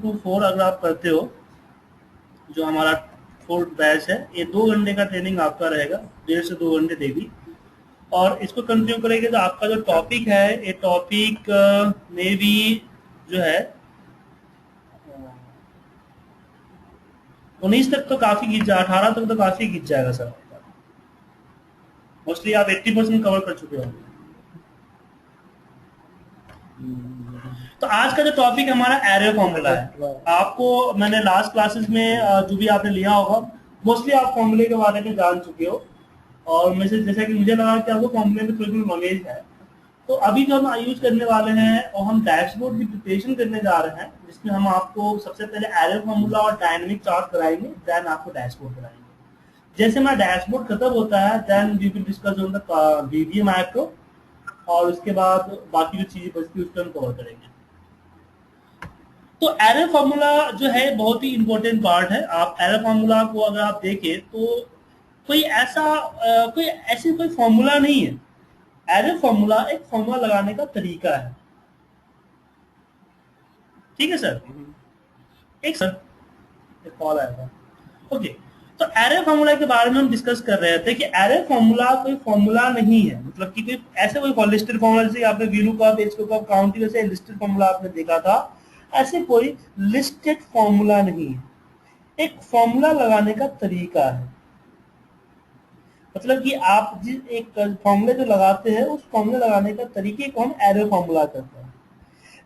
to 4 अगर आप करते हो, जो हमारा 4th बैच है, ये 2 घंटे का ट्रेनिंग आपका रहेगा, 1.5 से 2 घंटे डेली। और इसको कंटिन्यू करेंगे तो आपका जो टॉपिक है, ये टॉपिक में भी जो है 19 तक तो काफी खींच जाए, 18 तक तो काफी खींच जाएगा सर। मोस्टली आप 80% कवर कर चुके होंगे। तो आज का जो टॉपिक हमारा एरे फॉर्मूला है। आपको मैंने लास्ट क्लासेस में जो भी आपने लिया होगा, मोस्टली आप फॉर्मूले के बारे में जान चुके हो, और मुझे जैसा कि मुझे लगा कि आपको फॉर्मूले में थोड़ी नॉलेज है। तो अभी जो हम यूज करने वाले हैं, और हम डैशबोर्ड की प्रिपरेशन करने जा रहे हैं, जिसमें हम आपको सबसे पहले एरे फॉर्मूला और डायनेमिक चार्ट कराएंगे, देन आपको डैशबोर्ड कराएंगे। जैसे हमारा डैशबोर्ड खत्म होता है, then we will discuss on the VBA macro, और उसके बाद बाकी जो चीजें बचती है उसको हम कवर करेंगे। तो एरे फॉर्मूला जो है बहुत ही इंपॉर्टेंट पार्ट है। आप एरे फॉर्मूला को अगर आप देखें तो कोई ऐसी कोई फॉर्मूला नहीं है। एरे फॉर्मूला एक फॉर्मूला लगाने का तरीका है। ठीक है सर। एक सर एक कॉल आया था। ओके, तो एरे फॉर्मूला के बारे में हम डिस्कस कर रहे थे कि एरे फॉर्मूला कोई फॉर्मूला नहीं है, मतलब कि कोई ऐसे कोई लिस्टेड फॉर्मूला, जैसे आपने वीलुकअप, एचलुकअप, काउंटिंग जैसे लिस्टेड फॉर्मूला आपने देखा था, ऐसे कोई लिस्टेड फॉर्मूला नहीं है। एक फॉर्मूला लगाने का तरीका है, मतलब कि आप जिस एक फॉर्मूले जो लगाते हैं, उस फॉर्मूले लगाने का तरीके को हम एरे फॉर्मूला करते हैं।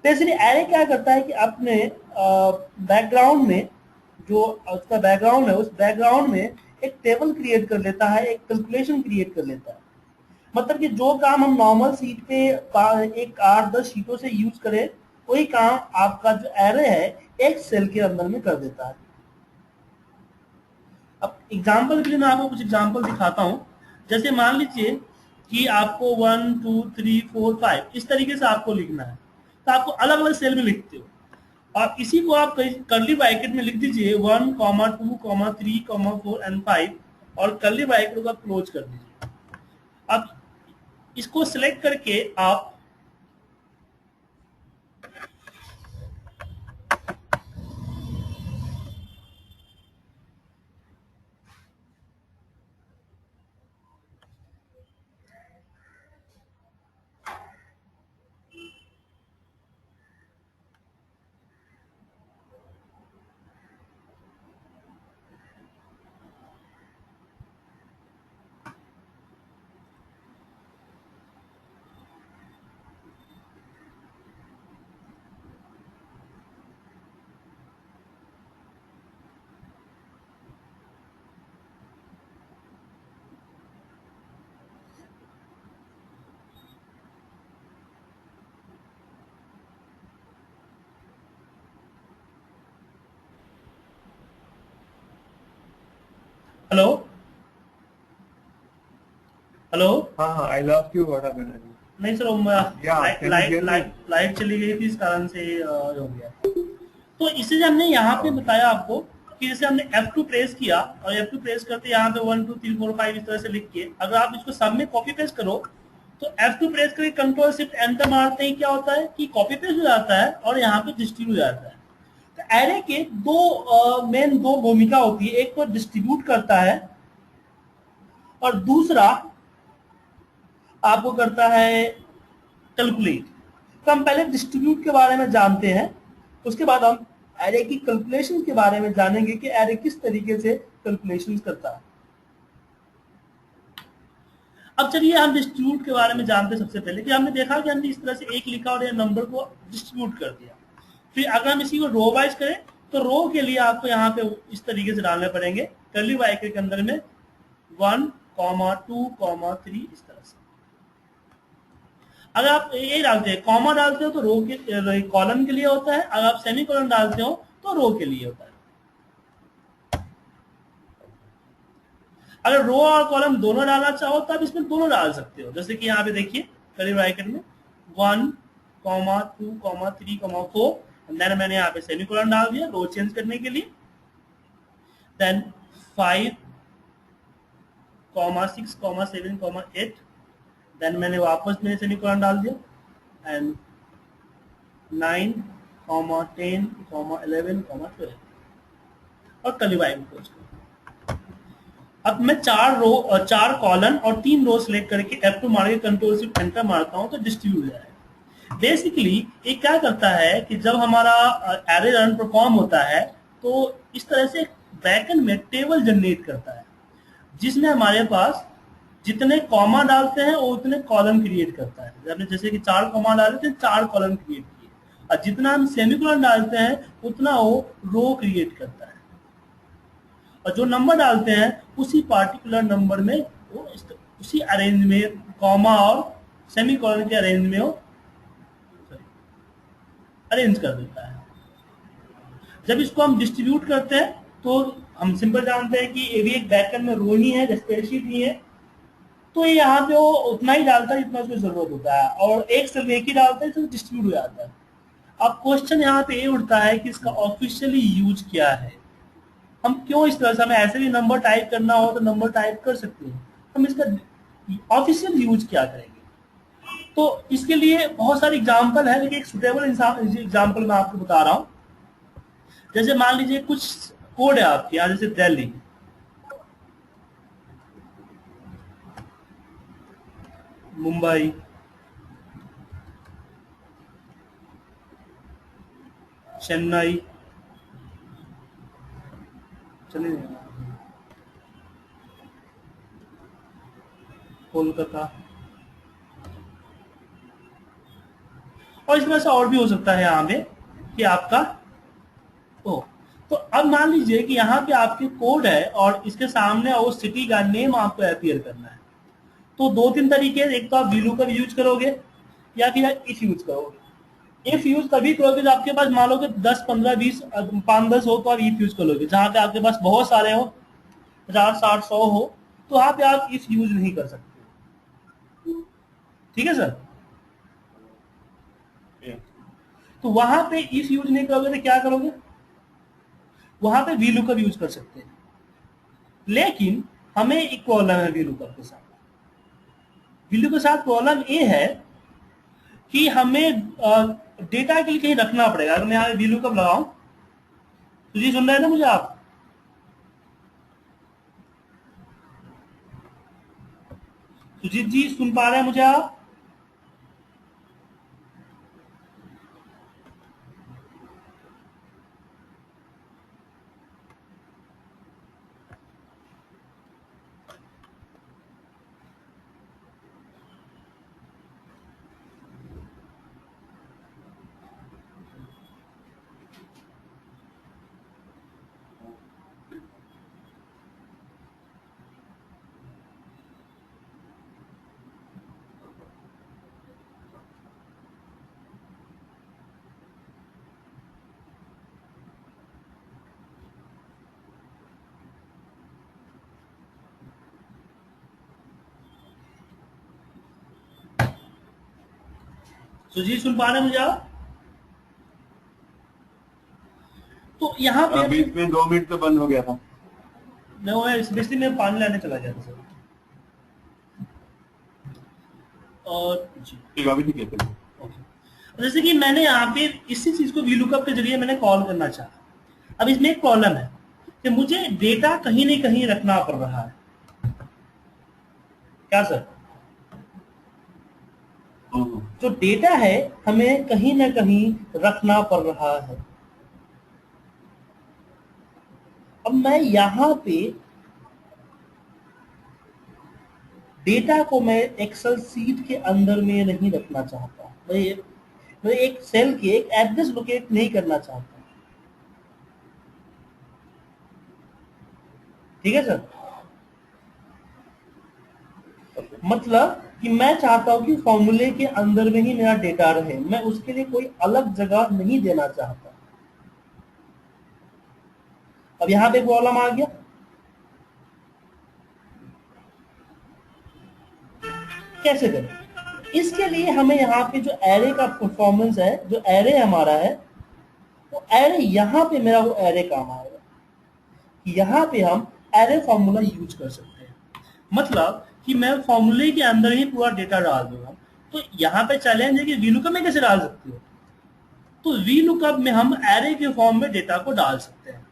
बेसिकली एरे क्या करता है कि अपने बैकग्राउंड में, जो उसका बैकग्राउंड है, उस बैकग्राउंड में एक टेबल क्रिएट कर लेता है, एक कैलकुलेशन क्रिएट कर लेता है। मतलब कि जो काम हम नॉर्मल शीट पे एक 8-10 शीटों से यूज करें, वही काम आपका जो एरे है एक सेल के अंदर में कर देता है। अब एग्जाम्पल के लिए मैं आपको कुछ एग्जाम्पल दिखाता हूं। जैसे मान लीजिए कि आपको 1 2 3 4 5 इस तरीके से आपको लिखना है, तो आपको अलग अलग सेल में लिखते हो, और इसी को आप कर्ली ब्रैकेट में लिख दीजिए 1, 2, 3, 4 एंड 5, और कर्ली ब्रैकेट को आप क्लोज कर दीजिए। अब इसको सिलेक्ट करके आप हेलो हेलो। हाँ, I lost you. What happened? नहीं sir, Yeah, can you hear me? Light चली गई थी, इस कारण से हो गया। तो इसे हमने यहाँ पे Okay. बताया आपको कि जैसे हमने F2 प्रेस किया, और F2 प्रेस करते यहाँ पे 1 2 3 4 5 इस तरह से लिख के अगर आप इसको सब में कॉपी पेस्ट करो, तो F2 प्रेस करके कंट्रोल शिफ्ट एंटर मारते ही क्या होता है कि कॉपी पेस्ट हो जाता है, और यहाँ पे डिस्ट्रीब्यूट हो जाता है। तो एरे के दो भूमिका होती है, एक तो डिस्ट्रीब्यूट करता है, और दूसरा आपको करता है कैलकुलेट। तो हम पहले डिस्ट्रीब्यूट के बारे में जानते हैं, उसके बाद हम एरे की कैलकुलेशन के बारे में जानेंगे कि एरे किस तरीके से कैलकुलेशन करता है। अब चलिए हम डिस्ट्रीब्यूट के बारे में जानते हैं। सबसे पहले कि हमने देखा कि हमने इस तरह से एक लिखा और ये नंबर को डिस्ट्रीब्यूट कर दिया। फिर अगर हम इसी को रो वाइज करें, तो रो के लिए आपको यहाँ पे इस तरीके से डालने पड़ेंगे, कर्ली ब्रैकेट के अंदर में 1, 2, 3 इस तरह से। अगर आप ये डालते हैं, कॉमा डालते हो तो रो के कॉलम के लिए होता है, अगर आप सेमी कॉलम डालते हो तो रो के लिए होता है। अगर रो और कॉलम दोनों डालना चाहो तो आप इसमें दोनों डाल सकते हो। जैसे कि यहाँ पे देखिए कर्ली ब्रैकेट में 1, 2, 3, 4, देन मैंने यहाँ पे सेमी कॉलम डाल दिया रो चेंज करने के लिए, देन 5, 6, 7, 8, देन मैंने वापस में सेमी कॉलम डाल दिया, एंड 9, कॉमा 10 कॉमा 11 कॉमा 12 और कलीबाई में क्लोज करो। अब मैं 4 कॉलन और 3 रो सिलेक्ट करके F2 मार के कंट्रोल शिफ्ट एंटर मारता हूं तो डिस्ट्रीब्यूट हो जाएगा। बेसिकली ये क्या करता है कि जब हमारा एरे रन परफॉर्म होता है तो इस तरह से बैकएंड में टेबल जनरेट करता है जिसमें हमारे पास जितने कॉमा डालते हैं वो उतने कॉलम क्रिएट करता है। हमने जैसे कि 4 कॉमा डाले थे 4 कॉलम क्रिएट किए और जितना हम सेमीकोलन डालते हैं उतना वो रो क्रिएट करता है और जो नंबर डालते हैं उसी पार्टिकुलर नंबर में वो उसी अरेंज में कॉमा और सेमीकोलन के अरेंज में वो अरेंज कर देता है। जब इसको हम डिस्ट्रीब्यूट करते हैं तो हम सिंपल जानते हैं कि ये भी एक बैकएंड में रो ही है, स्प्रेडशीट ही है, तो ये यहाँ पे वो उतना ही डालता है जितना उसको जरूरत होता है और सिर्फ एक ही डालता है तो डिस्ट्रीब्यूट हो जाता है। अब क्वेश्चन यहाँ पे ये उठता है कि इसका ऑफिशियली यूज क्या है। हम क्यों इस तरह से, हमें ऐसे भी नंबर टाइप करना हो तो नंबर टाइप कर सकते हैं, हम इसका ऑफिशियल यूज क्या करेंगे। तो इसके लिए बहुत सारे एग्जाम्पल है लेकिन एक सुटेबल एग्जाम्पल मैं आपको बता रहा हूँ। जैसे मान लीजिए कुछ कोड है आपके यहाँ, जैसे दिल्ली, मुंबई, चेन्नई, चलिए कोलकाता और इस तरह से और भी हो सकता है यहाँ पे कि आपका तो अब मान लीजिए कि यहाँ पे आपके कोड है और इसके सामने उस सिटी का नेम आपको अपीयर करना है। तो 2-3 तरीके, एक तो आप VLOOKUP यूज करोगे या फिर इफ यूज करोगे। इफ यूज तभी करोगे जब आपके पास मान लो कि 10, 15, 20, 5-10 हो तो आप इफ यूज करोगे। जहाँ पे आपके पास बहुत सारे हो, 50, 60, 100 हो तो वहां पे आप इफ यूज नहीं कर सकते। ठीक है सर? तो वहां पे इफ यूज नहीं करोगे तो क्या करोगे, वहां पे VLOOKUP यूज कर सकते हैं। लेकिन हमें एक प्रॉब्लम है VLOOKUP के साथ। VLOOKUP के साथ प्रॉब्लम ये है कि हमें डेटा के लिए कहीं रखना पड़ेगा। अगर मैं यहाँ VLOOKUP लगाऊं तो जी सुन रहे हैं ना मुझे आप? सुजीत जी सुन पा रहे हैं मुझे आप? सुजीत सुन पा रहे हैं मुझे आप? तो यहाँ पे बीच में 2 मिनट तो बंद हो गया था। मैं स्पेशली मैं पानी लाने चला गया था सर। और अभी नहीं कहते। जैसे कि मैंने यहाँ पे इसी चीज को VLOOKUP के जरिए मैंने कॉल करना चाहा। अब इसमें एक प्रॉब्लम है कि मुझे डेटा कहीं न कहीं रखना पड़ रहा है। क्या सर? जो डेटा है हमें कहीं ना कहीं रखना पड़ रहा है। अब मैं यहां पे डेटा को मैं एक्सेल सीट के अंदर में नहीं रखना चाहता। मैं एक सेल के एक एड्रेस लोकेट नहीं करना चाहता। ठीक है सर? मतलब कि मैं चाहता हूं कि फॉर्मूले के अंदर में ही मेरा डेटा रहे, मैं उसके लिए कोई अलग जगह नहीं देना चाहता। अब यहां पे प्रॉब्लम आ गया। कैसे करें? इसके लिए हमें यहाँ पे जो एरे का परफॉर्मेंस है, जो एरे हमारा है वो एरे, यहाँ पे मेरा वो एरे काम आएगा। यहाँ पे हम एरे फॉर्मूला यूज कर सकते हैं। मतलब कि मैं फॉर्मूले के अंदर ही पूरा डेटा डाल दूंगा। तो यहाँ पे चैलेंज है कि VLOOKUP में कैसे डाल सकते हो? तो वी लुकअप में हम एरे के फॉर्म में डेटा को डाल सकते हैं।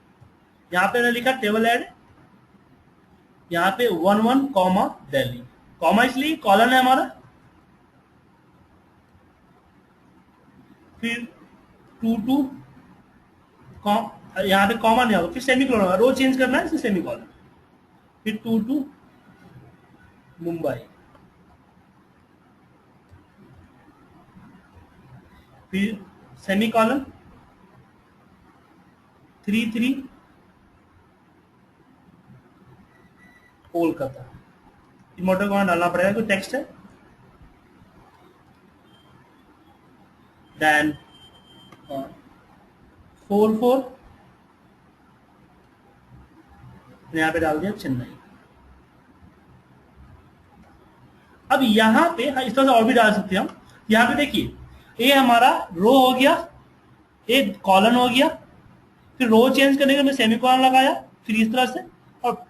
यहाँ पे मैंने लिखा टेबल एरे, यहाँ पे 11 कॉमा दिल्ली, कॉमा इसलिए कॉलन है हमारा, फिर 22 यहाँ पे कॉमा नहीं होगा, फिर सेमी कॉलन होगा, रो चेंज करना है इसलिए सेमी कॉलन, फिर 22 मुंबई, फिर सेमी कॉलन 33 कोलकाता, इमोटर कॉमा डालना पड़ेगा कोई टेक्स्ट है, देन 44 यहाँ पे डाल दिया चेन्नई। अब यहाँ पे इस तरह से और भी डाल सकते हैं हम। यहाँ पे देखिए ये हमारा रो हो गया, एक कॉलन हो गया, फिर रो चेंज करने के लिए सेमी कॉलन लगाया, फिर इस तरह से, और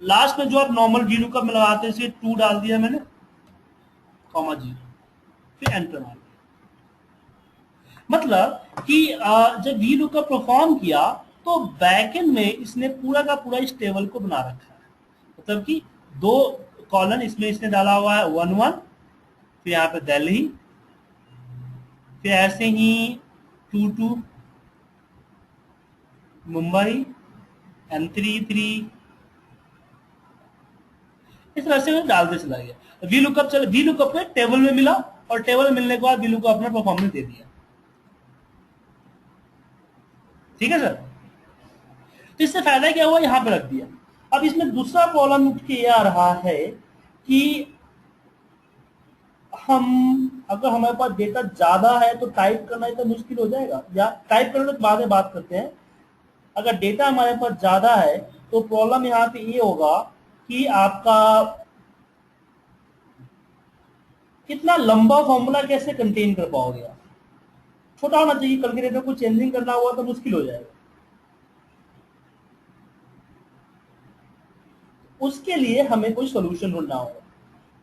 लास्ट में जो आप नॉर्मल वी लुकअप में लगाते हैं, 2 डाल दिया मैंने, कॉमा 0, फिर एंटर मार दिया। मतलब कि जब वी लुकअप परफॉर्म किया तो बैकएंड में इसने पूरा का पूरा इस टेबल को बना रखा है। मतलब कि 2 कॉलन इसमें इसने डाला हुआ है 11, फिर यहाँ पे दिल्ली, फिर ऐसे ही 22 मुंबई एंड 33, इस तरह से डालते चला गया। वी लुकअप में टेबल में मिला, और टेबल में मिलने के बाद वी लुकअप अपना परफॉर्मेंस दे दिया। ठीक है सर, तो इससे फायदा क्या हुआ, यहां पे रख दिया। अब इसमें दूसरा प्रॉब्लम उठ के आ रहा है कि हम अगर हमारे पास डेटा ज्यादा है तो टाइप करना इतना मुश्किल हो जाएगा, या टाइप करने के बाद में बात करते हैं। अगर डेटा हमारे पास ज्यादा है तो प्रॉब्लम यहाँ पे ये होगा कि आपका कितना लंबा फॉर्मूला कैसे कंटेन कर पाओगे आप, छोटा होना चाहिए। कैलकुलेटर को चेंजिंग करना हुआ तो मुश्किल हो जाएगा। उसके लिए हमें कोई सोल्यूशन ढूंढना होगा,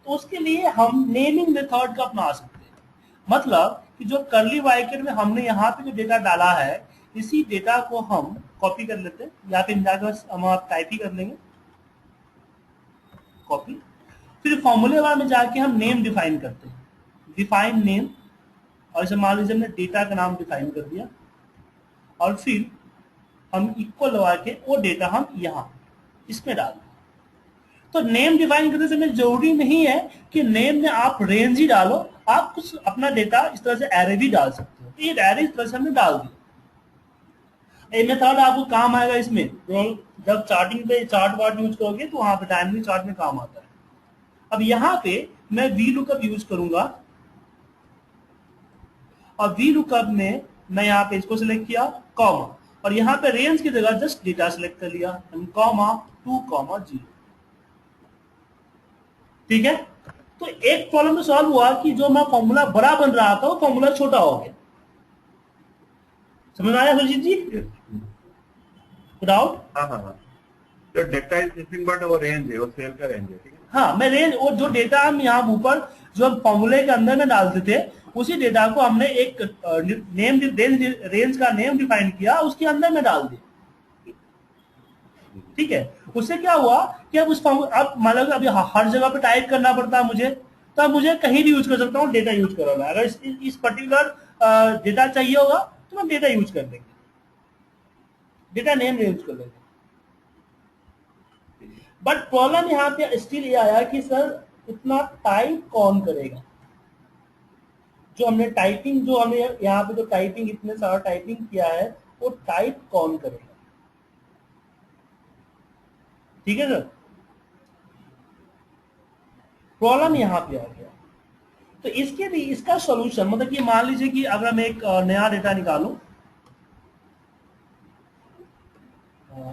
तो उसके लिए हम नेमिंग मेथड का अपना सकते हैं। मतलब कि जो कर्ली ब्रैकेट में हमने यहाँ पे जो डेटा डाला है, इसी डेटा को हम कॉपी कर लेते हैं, या फिर जाकर हम आप टाइप ही कर लेंगे, कॉपी, फिर फॉर्मूले बार में जाके हम नेम डिफाइन करते हैं, डिफाइन नेम, और इसे मान लीजिए हमने डेटा का नाम डिफाइन कर दिया, और फिर हम इक्वल लगा के वो डेटा हम यहाँ इसमें डाल दें। तो नेम डिफाइन करने से जरूरी नहीं है कि नेम में आप रेंज ही डालो, आप कुछ अपना डेटा इस तरह से एरे भी डाल सकते हो। ये एरे इस तरह से हमने डाल दिया। ये मेथड आपको काम आएगा इसमें, जब चार्टिंग पे चार्ट वार्ट यूज करोगे तो वहां पे डायनेमिक चार्ट में काम आता है। अब यहाँ पे मैं वी लुकअप यूज करूंगा, और वी लुकअप में मैं यहाँ पे इसको सिलेक्ट किया कॉमा, और यहाँ पे रेंज की जगह जस्ट डेटा सिलेक्ट कर लिया, कॉमा 2,0। ठीक है, तो एक प्रॉब्लम तो सॉल्व हुआ कि जो मैं फॉर्मूला बड़ा बन रहा था वो फॉर्मूला छोटा हो गया। समझ आया सुजीत जी? डाउट? हाँ हाँ हाँ, तो डेटा इज नथिंग बट वो रेंज है, वो सेल का रेंज है। ठीक है, हाँ, मैं रेंज, वो जो डेटा हम यहाँ ऊपर जो हम फॉर्मूले के अंदर में डालते थे, उसी डेटा को हमने एक नेम रेंज का नेम डिफाइन किया, उसके अंदर में डाल दिया। ठीक है, उससे क्या हुआ कि अब उस अब मान लो अभी हर जगह पे टाइप करना पड़ता है मुझे, तो अब मुझे कहीं भी यूज कर सकता हूँ डेटा यूज कर रहा है। अगर इस पर्टिकुलर डेटा चाहिए होगा तो मैं डेटा यूज कर लेंगे, डेटा नेम यूज कर लेंगे। बट प्रॉब्लम यहाँ पे स्टिल ये आया कि सर इतना टाइप कौन करेगा, जो हमने टाइपिंग, जो हमने यहाँ पे जो टाइपिंग इतने सारा टाइपिंग किया है, वो टाइप कौन करेगा। ठीक है सर, प्रॉब्लम यहाँ पे आ गया। तो इसके लिए इसका सॉल्यूशन, मतलब कि मान लीजिए कि अगर मैं एक नया डेटा निकालूं,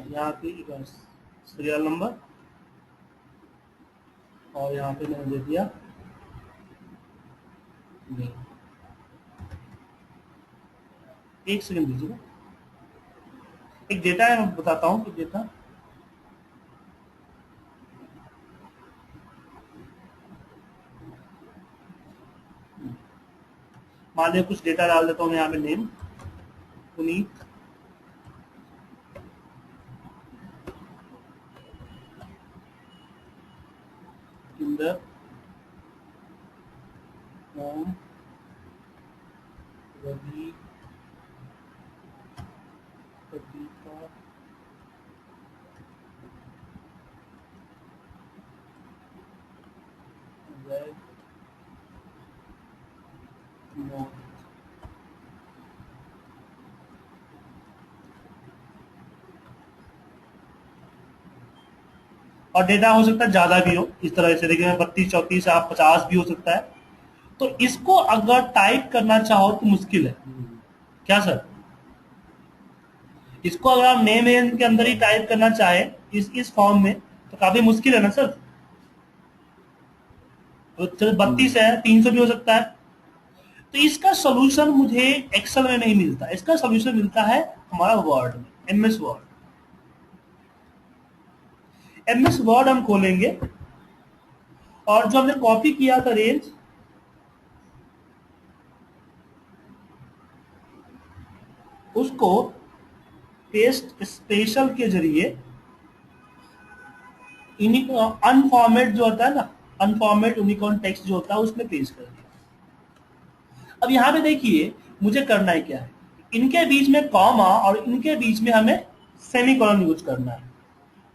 यहाँ पे सीरियल नंबर, और यहाँ पे मैंने दे दिया नहीं, एक सेकंड दीजिएगा, एक डेटा है मैं बताता हूँ कि डेटा मान लीजिए कुछ डेटा डाल देता हूँ मैं यहाँ पे नेम, पुनीत इंदर ओम रवि कविता जय मोहित। और डेटा हो सकता है ज्यादा भी हो, इस तरह से देखिए 32 34 आप 50 भी हो सकता है। तो इसको अगर टाइप करना चाहो तो मुश्किल है क्या सर? इसको अगर आप नेम एन के अंदर ही टाइप करना चाहे इस फॉर्म में तो काफी मुश्किल है ना सर। तो चलो 32 है, 300 भी हो सकता है। तो इसका सोल्यूशन मुझे एक्सेल में नहीं मिलता, इसका सोल्यूशन मिलता है हमारा वर्ड में, एमएस वर्ड। एमएस वर्ड हम खोलेंगे और जो हमने कॉपी किया था रेंज, उसको पेस्ट स्पेशल के जरिए अनफॉर्मेट जो होता है ना, अनफॉर्मेट यूनिकॉर्न टेक्स्ट जो होता है उसमें पेस्ट कर दिया। अब यहाँ पे देखिए मुझे करना है क्या है, इनके बीच में कॉमा और इनके बीच में हमें सेमीकोलन यूज करना है।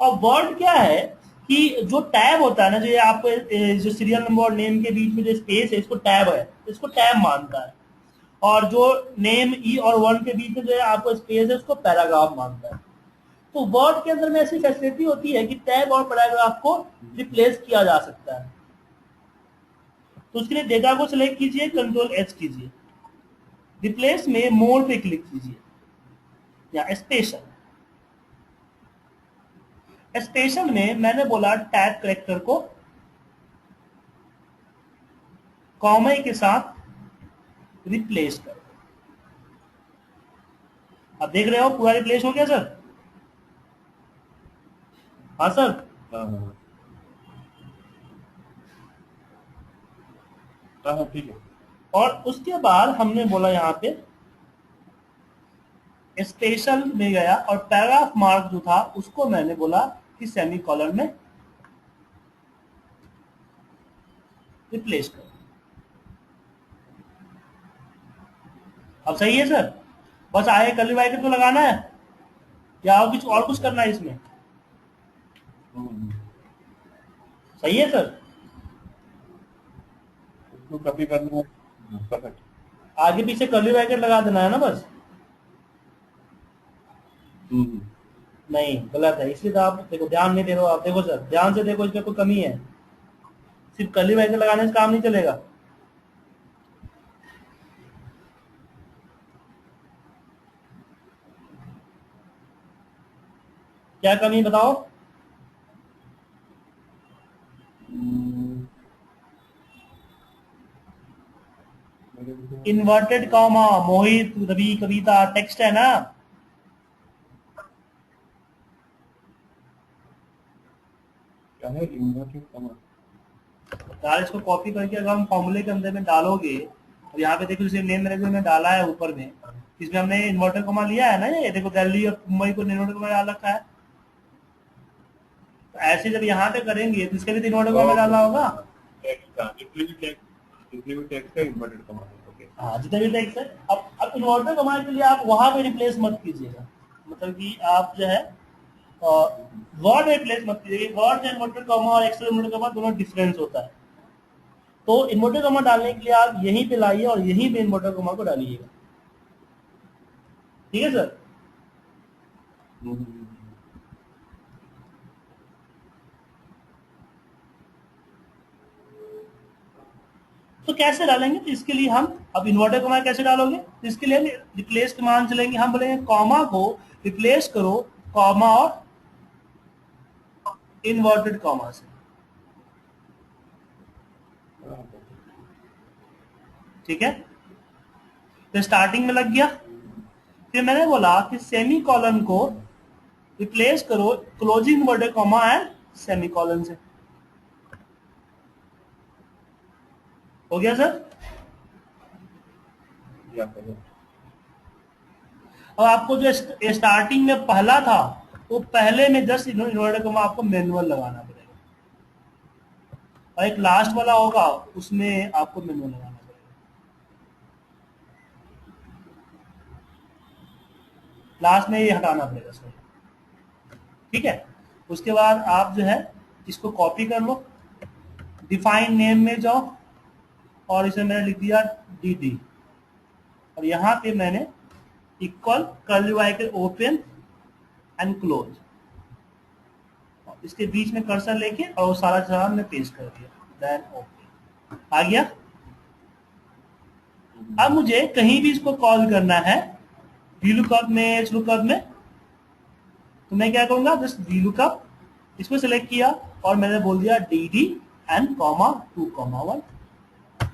और वर्ड क्या है कि जो टैब होता है ना, जो आप जो सीरियल नंबर और नेम के बीच में जो स्पेस है इसको टैब है, इसको टैब मानता है। और जो नेम ई और वन के बीच में जो है आपको स्पेस है उसको पैराग्राफ मानता है। तो वर्ड के अंदर में ऐसी फैसिलिटी होती है कि टैब और पैराग्राफ को रिप्लेस किया जा सकता है। तो उसके लिए डेटा को सिलेक्ट कीजिए, कंट्रोल एच कीजिए, रिप्लेस में मोर पे क्लिक कीजिए या स्पेशल। स्पेशल में मैंने बोला टैब करेक्टर को कॉमा के साथ रिप्लेस कर। अब देख रहे हो पूरा रिप्लेस हो गया सर? हाँ सर। हाँ ठीक है। और उसके बाद हमने बोला यहाँ पे स्पेशल में गया और पैराग्राफ मार्क जो था उसको मैंने बोला कि सेमी कॉलन में रिप्लेस कर। अब सही है सर? बस आगे कर्ली ब्रैकेट तो लगाना है या और कुछ करना है इसमें? सही है सर? इसको कॉपी करना है। परफेक्ट। आगे पीछे कर्ली ब्रैकेट लगा देना है ना बस। नहीं गलत है, इसलिए तो आप देखो ध्यान नहीं दे रहे हो। आप देखो सर, ध्यान से देखो, इसमें कोई कमी है। सिर्फ कर्ली ब्रैकेट लगाने से काम नहीं चलेगा। क्या कमी बताओ? इन्वर्टेड कॉमा, मोहित रवि कविता टेक्स्ट है ना। क्या है इन्वर्टेड कॉमा? यार इसको कॉपी करके अगर हम फॉर्मूले के अंदर में डालोगे, और यहाँ पे देखो जैसे नेम मैनेजर में डाला है ऊपर में, इसमें हमने इन्वर्टर कॉमा लिया है ना, ये देखो दिल्ली और मुंबई को इन्वर्टर कॉमा डाल रखा है। तो ऐसे जब यहाँ पे करेंगे तो इसके भी इन्वर्टर कॉमा डालना होगा। टेक्स्ट का जितने भी टेक्स्ट है इन्वर्टेड कॉमा। ओके। हाँ जितने भी टेक्स्ट है। अब इन्वर्टर कॉमा के लिए आप वहां पे रिप्लेस मत कीजिएगा, मतलब कि आप जो है वर्ड में रिप्लेस मत कीजिएगा। वर्ड से इन्वर्टर कॉमा और एक्सेल इन्वर्टर कॉमा दोनों डिफरेंस होता है। तो इन्वर्टर कॉमा डालने के लिए आप यहीं पे लाइए और यहीं पे इन्वर्टर कॉमा को डालिएगा। ठीक है सर? तो कैसे डालेंगे? तो इसके लिए हम अब इन्वर्टर कॉमा कैसे डालोगे, तो इसके लिए रिप्लेस कमांड चलेंगे। हम बोलेंगे कॉमा को रिप्लेस करो कॉमा और इन्वर्टेड कॉमा से। ठीक है, तो स्टार्टिंग में लग गया। फिर मैंने बोला कि सेमी कॉलन को रिप्लेस करो closing inverted comma and semi colon से। हो गया सर? अब आपको जो स्टार्टिंग में पहला था वो पहले में जस्ट इन्वर्टेड कॉमा आपको मैनुअल लगाना पड़ेगा, और एक लास्ट वाला होगा उसमें आपको मैनुअल लगाना पड़ेगा। लास्ट में ये हटाना पड़ेगा सर, ठीक है। उसके बाद आप जो है इसको कॉपी कर लो, डिफाइन नेम में जाओ और इसे मैंने लिख दिया dd, और यहाँ पे मैंने equal curly bracket open and close, इसके बीच में कर्सर लेके और वो सारा जवाब में पेस्ट कर दिया, देन ओके आ गया। अब मुझे कहीं भी इसको कॉल करना है VLOOKUP में, HLOOKUP में, तो मैं क्या करूंगा, जस्ट VLOOKUP इसको सिलेक्ट किया और मैंने बोल दिया dd एंड कॉमा 2 कॉमा 1,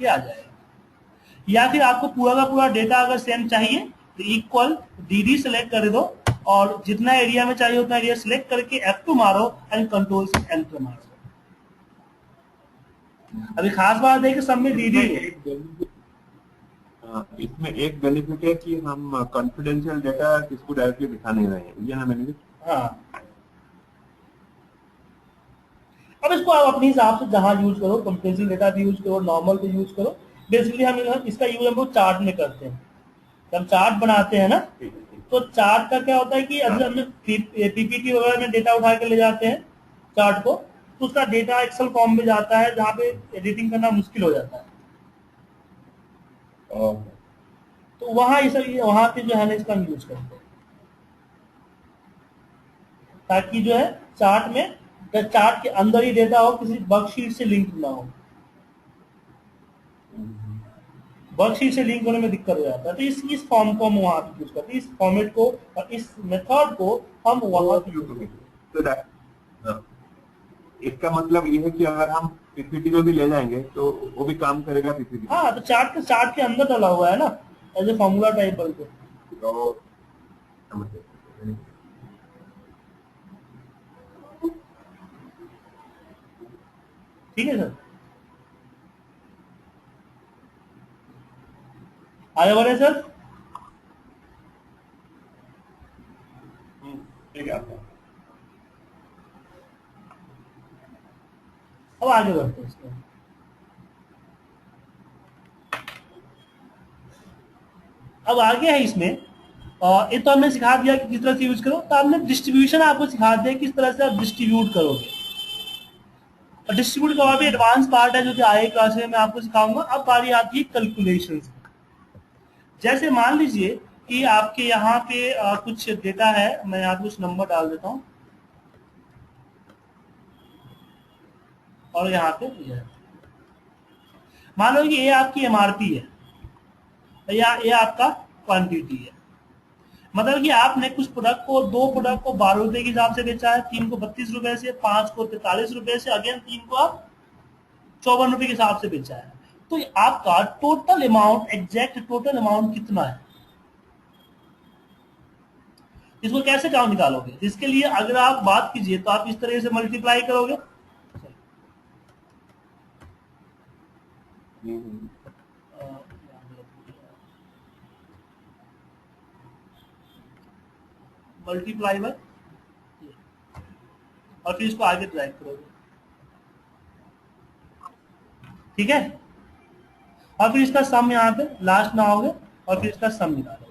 ये आ जाएगा। या फिर आपको पूरा का पूरा डेटा अगर सेम चाहिए तो इक्वल dd सेलेक्ट कर दो और जितना एरिया में चाहिए उतना एरिया सिलेक्ट करके F2 मारो एंड कंट्रोल से एंटर मारो। अभी खास बात है कि सब में dd इसमें एक बेनिफिट है कि हम कॉन्फिडेंशियल डेटा किसको डायरेक्टली दिखा नहीं रहे हैं, ये ना बेनिफिट। हाँ, अब इसको आप अपने हिसाब से जहां यूज करो, कॉन्फिडेंशियल डेटा भी यूज करो, नॉर्मल भी यूज करो। बेसिकली हम इसका यूज हम लोग चार्ट में करते हैं, जब चार्ट बनाते हैं ना, तो चार्ट का क्या होता है कि अगर हम पीपीटी वगैरह में डेटा उठा के ले जाते हैं चार्ट को, तो उसका डेटा एक्सेल फॉर्म में जाता है जहाँ पे एडिटिंग करना मुश्किल हो जाता है। तो वहां पे जो है ना इसका हम यूज करते हैं, ताकि जो है चार्ट में चार्ट के अंदर ही डेटा हो, किसी वर्कशीट से लिंक ना हो। वर्कशीट से लिंक होने में दिक्कत हो जाता है, तो इस फॉर्म को हम वहां पे यूज करते हैं, इस फॉर्मेट को और इस मेथड को हम वहां पे यूज करते हैं। तो इसका मतलब ये है कि अगर हम पीपीटी को भी ले जाएंगे तो वो भी काम करेगा पीपीटी। हाँ, तो चार्ट के अंदर डाला हुआ है ना, एज ए फॉर्मूला टाइप बन के। तो ठीक है सर, आगे बढ़े सर। ठीक है, अब आगे बढ़ते हैं इसमें। अब आगे है इसमें, ये तो हमने सिखा दिया कि किस तरह से यूज करो, तो हमने डिस्ट्रीब्यूशन आपको सिखा दिया किस तरह से आप डिस्ट्रीब्यूट करोगे। और डिस्ट्रीब्यूट का और भी एडवांस पार्ट है जो कि आगे क्लास में मैं आपको सिखाऊंगा। अब बारी आती है कैलकुलेशन। जैसे मान लीजिए कि आपके यहाँ पे कुछ डेटा है, मैं यहाँ पे कुछ नंबर डाल देता हूँ और यहाँ पे मान लो कि ये आपकी एमआरपी है या ये आपका क्वांटिटी है। मतलब कि आपने कुछ प्रोडक्ट को, 2 प्रोडक्ट को 12 रुपए के हिसाब से बेचा है, 3 को 32 रुपए से, 5 को 43 रुपए से, अगेन 3 को आप 54 रुपए के हिसाब से बेचा है। तो आपका total amount, exact total amount कितना है, इसको कैसे काम निकालोगे? इसके लिए अगर आप बात कीजिए तो आप इस तरह से मल्टीप्लाई करोगे, मल्टीप्लाई बाय, और फिर इसको आगे ड्रैग करोगे, ठीक है। और फिर इसका सम यहाँ पे लास्ट में आओगे और फिर इसका सम निकालोगे।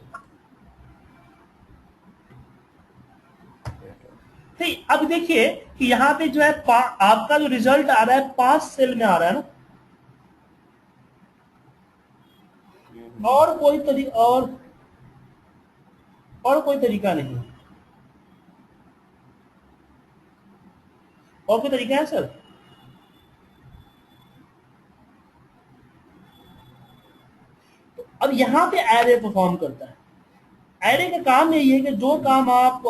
ठीक, अब देखिए कि यहाँ पे जो है आपका जो रिजल्ट आ रहा है 5 सेल में आ रहा है ना, और कोई तरीका नहीं, और कोई तरीका है सर? तो अब यहाँ पे एरे परफॉर्म करता है। एरे का काम यही है कि जो काम आप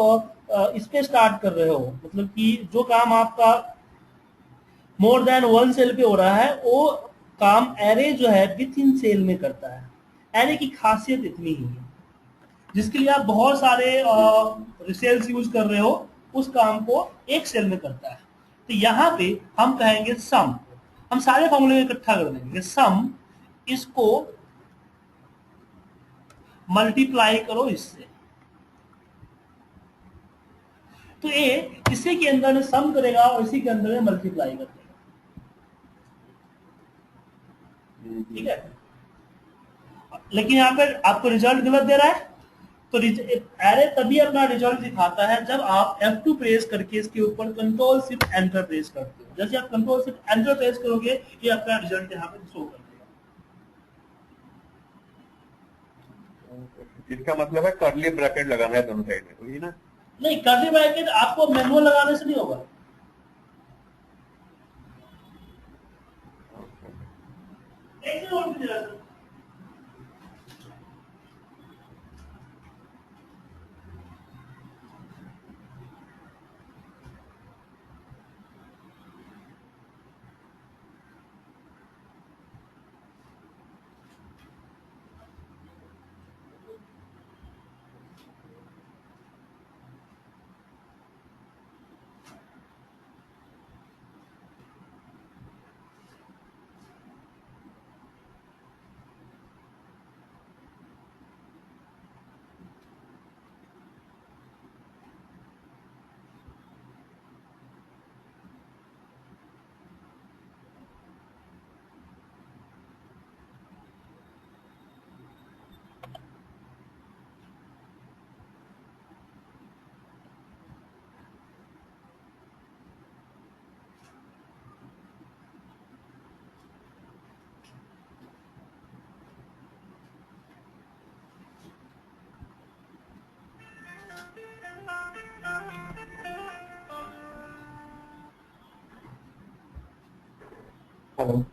इस पे स्टार्ट कर रहे हो, मतलब कि जो काम आपका मोर देन 1 सेल पे हो रहा है, वो काम एरे जो है विथ इन सेल में करता है। एरे की खासियत इतनी ही है, जिसके लिए आप बहुत सारे रिसेल्स यूज कर रहे हो, उस काम को एक सेल में करता है। तो यहाँ पे हम कहेंगे सम, हम सारे फॉर्मूले इकट्ठा कर देंगे, सम इसको मल्टीप्लाई करो इससे, तो ए इसी के अंदर में सम करेगा और इसी के अंदर में मल्टीप्लाई कर देगा। ठीक है, लेकिन यहाँ पर आपको रिजल्ट गलत दे रहा है। तो एरे तभी अपना रिजल्ट दिखाता है जब आप F2 प्रेस करके इसके ऊपर कंट्रोल शिफ्ट एंटर प्रेस करते हो। जैसे आप कंट्रोल शिफ्ट एंटर प्रेस करोगे ये आपका रिजल्ट यहाँ पे शो कर देगा। इसका मतलब है कर्ली ब्रैकेट लगाना है दोनों साइड में, वही ना? नहीं, कर्ली ब्रैकेट आपको मैनुअल लगाने से नहीं होगा। हेलो।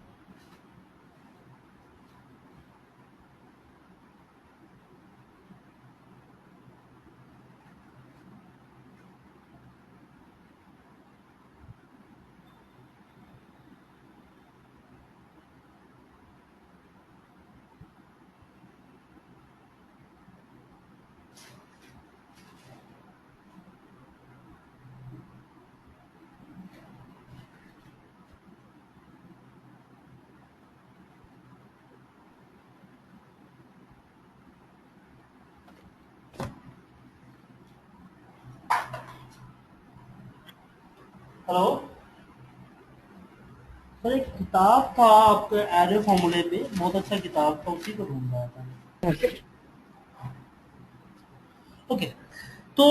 हेलो सर, एक किताब था आपके एरे फॉर्मूले पे, बहुत अच्छा किताब था, उसी को ढूंढ रहा था। ओके, तो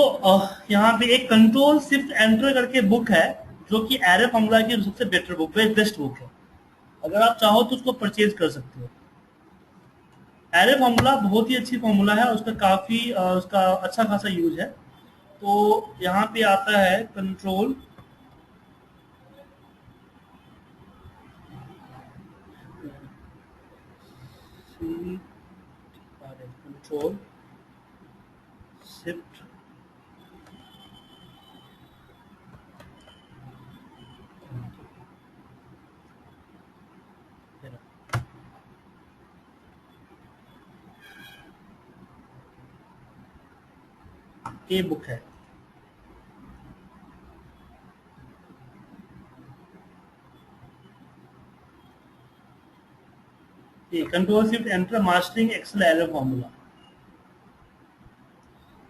यहाँ पे एक कंट्रोल शिफ्ट एंटर करके बुक है जो कि एरे फॉर्मूला की सबसे बेटर बुक है, बेस्ट बुक है। अगर आप चाहो तो उसको परचेज कर सकते हो। एरे फॉर्मूला बहुत ही अच्छी फॉर्मूला है, उसका काफी उसका अच्छा खासा यूज है। तो यहाँ पे आता है कंट्रोल कंट्रोल शिफ्ट ये बुक है। ये control shift enter mastering Excel array formula,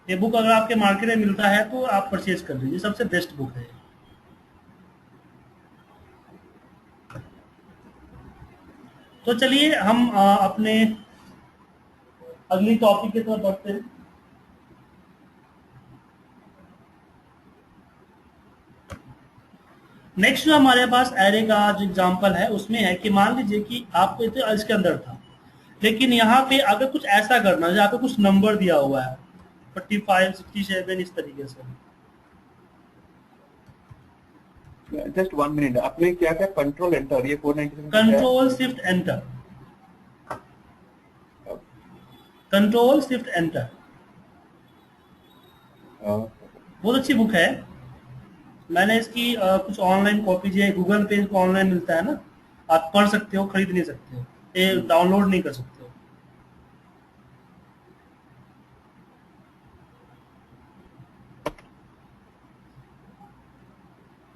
ये बुक अगर आपके मार्केट में मिलता है तो आप परचेज कर लीजिए, सबसे बेस्ट बुक है। तो चलिए हम अपने अगली टॉपिक की तरफ बढ़ते हैं। नेक्स्ट जो हमारे पास एरे का जो एग्जांपल है उसमें है कि मान लीजिए कि आपको इसके अंदर था, लेकिन यहाँ पे अगर कुछ ऐसा करना है, आपको कुछ नंबर दिया हुआ है 45, 67 इस तरीके से। जस्ट 1 मिनट, आपने क्या क्या कंट्रोल एंटर, ये 497 control shift enter, control shift enter बहुत अच्छी बुक है। मैंने इसकी कुछ ऑनलाइन कॉपी जो है, गूगल पे इसको ऑनलाइन मिलता है ना, आप पढ़ सकते हो, खरीद नहीं सकते हो, ये डाउनलोड नहीं कर सकते हो।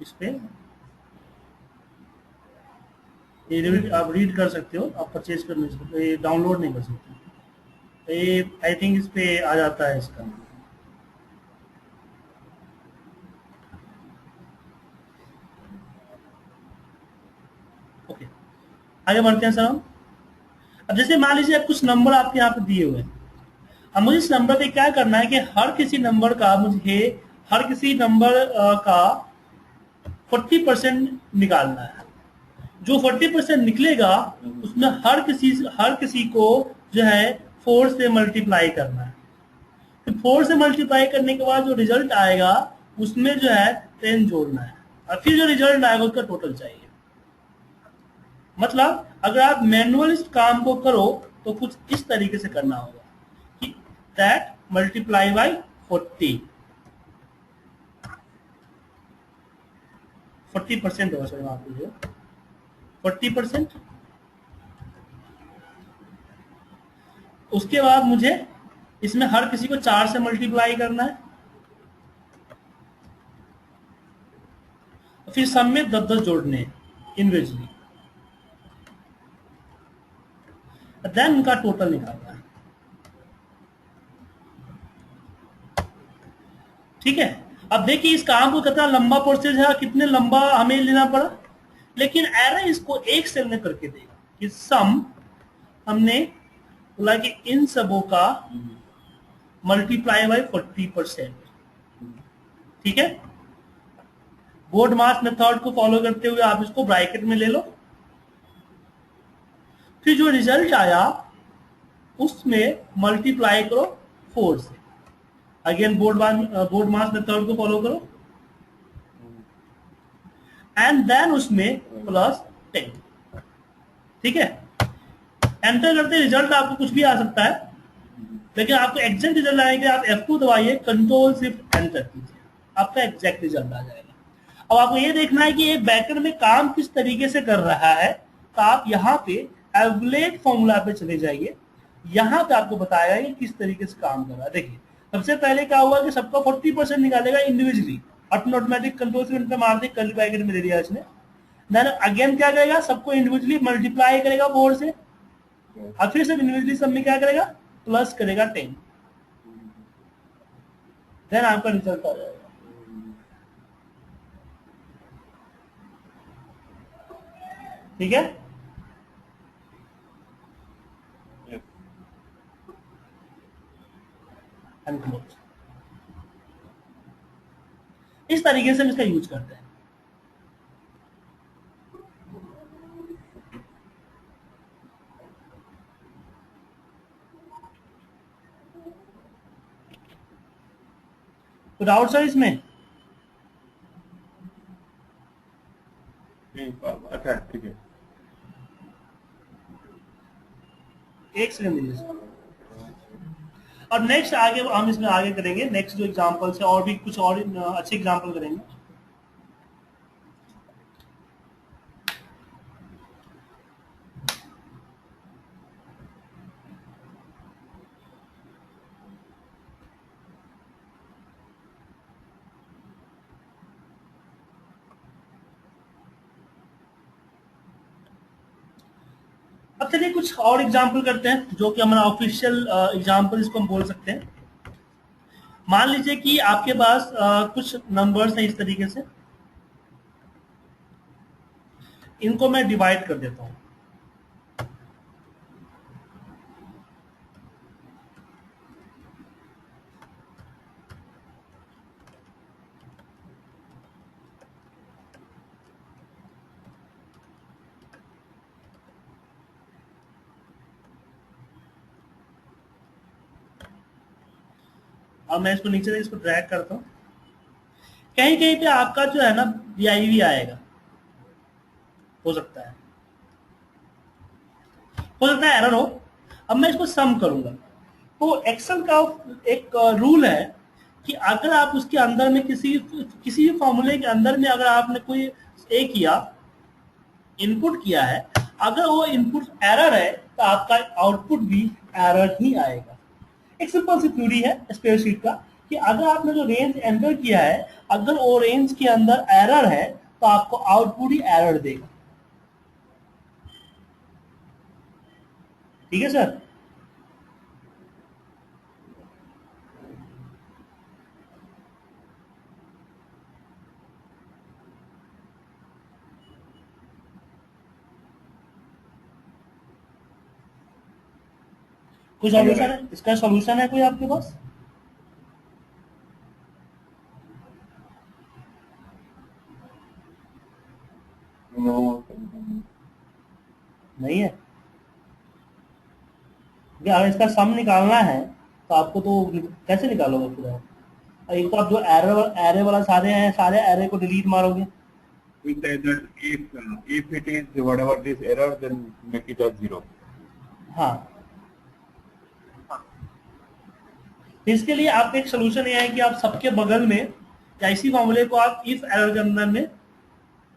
इस पे ये आप रीड कर सकते हो, आप परचेज कर नहीं सकते, ये डाउनलोड नहीं कर सकते। ये आई थिंक इस पे आ जाता है इसका। आगे बढ़ते हैं सर हम। अब जैसे मान लीजिए कुछ नंबर आपके यहाँ पे दिए हुए हैं, अब मुझे इस नंबर पे क्या करना है कि हर किसी नंबर का 40% निकालना है। जो 40% निकलेगा उसमें हर किसी को जो है 4 से मल्टीप्लाई करना है। फिर 4 से मल्टीप्लाई करने के बाद जो रिजल्ट आएगा उसमें जो है 10 जोड़ना है, और फिर जो रिजल्ट आएगा उसका टोटल चाहिए। मतलब अगर आप मैनुअल इस काम को करो तो कुछ इस तरीके से करना होगा कि दैट मल्टीप्लाई बाई 40% होगा सर, आप लीजिए 40%। उसके बाद मुझे इसमें हर किसी को 4 से मल्टीप्लाई करना है, फिर सब में 10-10 जोड़ने हैं इंडिविजुअली, देन उनका टोटल निकालना है। ठीक है। अब देखिए इस काम को कितना लंबा प्रोसेस है, कितने लंबा हमें लेना पड़ा, लेकिन एरे इसको एक सेल में करके देगा कि सम हमने बोला कि इन सबों का मल्टीप्लाई बाई 40%। ठीक है। बोर्ड मास मेथड को फॉलो करते हुए आप इसको ब्रैकेट में ले लो, फिर जो रिजल्ट आया उसमें मल्टीप्लाई करो 4 से। अगेन बोर्ड मास मेथड को फॉलो करो एंड देन उसमें प्लस 10। ठीक है। एंटर करते रिजल्ट आपको कुछ भी आ सकता है, लेकिन आपको एग्जैक्ट रिजल्ट आएगा, आप F2 दबाइए, कंट्रोल सिर्फ एंटर कीजिए, आपका एग्जैक्ट रिजल्ट आ जाएगा। अब आपको ये देखना है कि ये बैकर में काम किस तरीके से कर रहा है, तो आप यहाँ पे एवलेट फॉर्मूला पे चले जाइए, यहाँ पे आपको बताया कि किस तरीके से काम कर रहा है। देखिए सबसे पहले क्या हुआ कि सबका 40% निकालेगा इंडिविजुअली, अपने ऑटोमेटिक कंट्रोल से पे मार दे, कर्ली ब्रैकेट में दे दिया इसने। देन अगेन क्या करेगा, सबको इंडिविजुअली मल्टीप्लाई करेगा 4 से, और फिर सब इंडिविजुअली सब में क्या करेगा, प्लस करेगा 10, देन आपका रिजल्ट आ जाएगा। ठीक है। And close. इस तरीके से हम इसका यूज करते हैं। तो डाउट सर इसमें? अच्छा ठीक है। एक सेकंड दीजिए सर। और नेक्स्ट आगे हम इसमें आगे करेंगे, नेक्स्ट जो एग्जांपल है और भी कुछ और अच्छे एग्जांपल करेंगे। अब चलिए कुछ और एग्जांपल करते हैं जो कि हमारा ऑफिशियल एग्जांपल इसको हम बोल सकते हैं। मान लीजिए कि आपके पास कुछ नंबर्स हैं इस तरीके से, इनको मैं डिवाइड कर देता हूं। अब मैं इसको नीचे से इसको ड्रैग करता हूं, कहीं कहीं पे आपका जो है ना DIV आएगा, हो सकता है एरर हो। अब मैं इसको सम करूंगा, तो एक्सेल का एक रूल है कि अगर आप उसके अंदर में किसी किसी भी फॉर्मूले के अंदर में अगर आपने कोई किया, इनपुट किया है, अगर वो इनपुट एरर है तो आपका आउटपुट भी एरर ही आएगा। एक सिंपल सी थ्योरी है स्प्रेडशीट का कि अगर आपने जो रेंज एंटर किया है, अगर वो रेंज के अंदर एरर है तो आपको आउटपुट ही एरर देगा। ठीक है सर। कोई सॉल्यूशन है इसका? सॉल्यूशन है कोई आपके पास? नहीं है क्या? अगर इसका सम निकालना है तो आपको तो कैसे निकालोगे फिर आप? एक तो आप जो एरर एरे वाला सारे हैं, सारे एरे को डिलीट मारोगे। with that if it is whatever this error, then make it as 0. हाँ, तो इसके लिए आपका एक सोल्यूशन ये है कि आप सबके बगल में या इसी फॉर्मूले को आप इफ एरर के अंदर में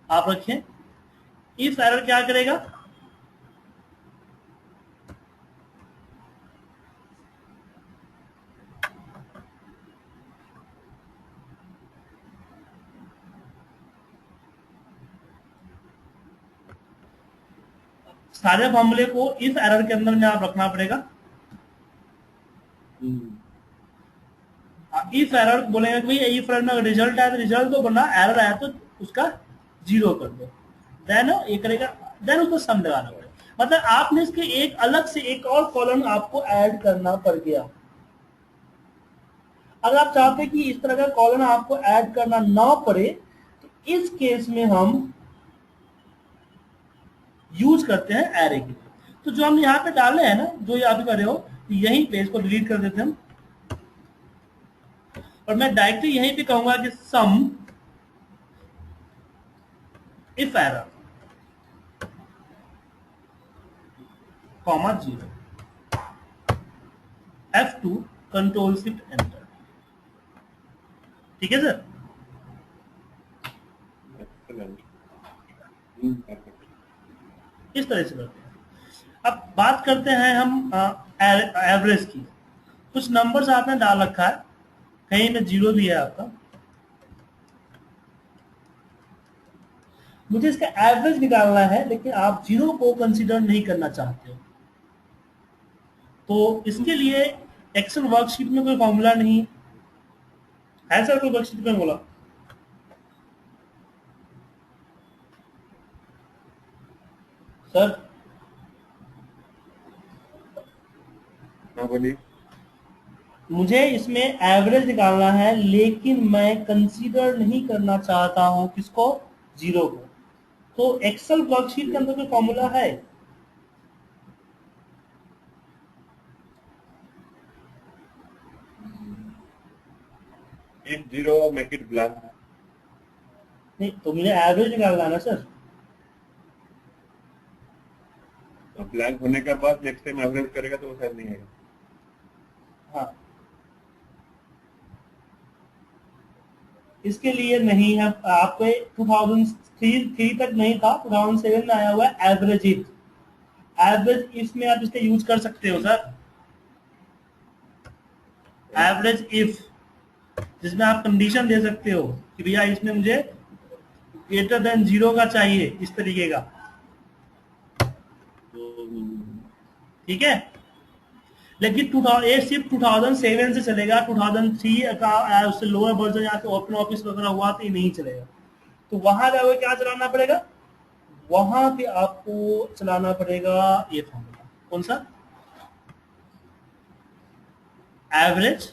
आप रखें। इफ एरर क्या करेगा? सारे फॉर्मूले को इफ एरर के अंदर में आप रखना पड़ेगा। इफ एरर बोलेंगे कि भाई इफ एरर में रिजल्ट आया तो रिजल्ट दो, वरना एरर आया तो उसका 0 कर दो। देन ये करेगा, देन उसको सम लगाना पड़ेगा। मतलब आपने इसके एक अलग से एक और कॉलम आपको ऐड करना पड़ गया। अगर आप चाहते हैं कि इस तरह का कॉलम आपको ऐड करना ना पड़े तो इस केस में हम यूज करते हैं एरे की। तो जो हम यहाँ पे डाले हैं ना, जो ये आप कर रहे हो, यहीं पे इसको डिलीट कर देते हैं हम, और मैं डायरेक्टली यहीं पे कहूंगा कि sum if error comma 0 F2 control shift enter. ठीक है सर? इस तरह से करते हैं। अब बात करते हैं हम एवरेज की। कुछ नंबर्स आपने डाल रखा है, कहीं में 0 भी है आपका। मुझे इसका एवरेज निकालना है, लेकिन आप 0 को कंसीडर नहीं करना चाहते हो, तो इसके लिए एक्सेल वर्कशीट में कोई फॉर्मूला नहीं है सर? कोई वर्कशीट में बोला सर? हाँ बोलिए। मुझे इसमें एवरेज निकालना है, लेकिन मैं कंसीडर नहीं करना चाहता हूं किसको? 0 को। तो एक्सेल वर्कशीट के अंदर कोई फॉर्मूला है? If 0, make it blank. नहीं, तो मुझे एवरेज निकालना है ना सर। तो ब्लैंक होने के बाद नेक्स्ट टाइम एवरेज करेगा तो वो शायद नहीं आएगा। हाँ, इसके लिए नहीं है। आपको 2003 तक नहीं था, 2007 में आया हुआ है एवरेज इफ। एवरेज इफ में आप इसका यूज कर सकते हो सर। एवरेज इफ, जिसमें आप कंडीशन दे सकते हो कि भैया इसमें मुझे ग्रेटर देन 0 का चाहिए, इस तरीके का। ठीक है? लेकिन ये सिर्फ 2007 से चलेगा। 2003 का उससे लोअर वर्जन यहाँ पे ओपन ऑफिस वगैरह हुआ तो ये नहीं चलेगा। तो वहां जाओगे, क्या चलाना पड़ेगा? वहां पे आपको चलाना पड़ेगा ये फॉर्मूला। कौन सा? एवरेज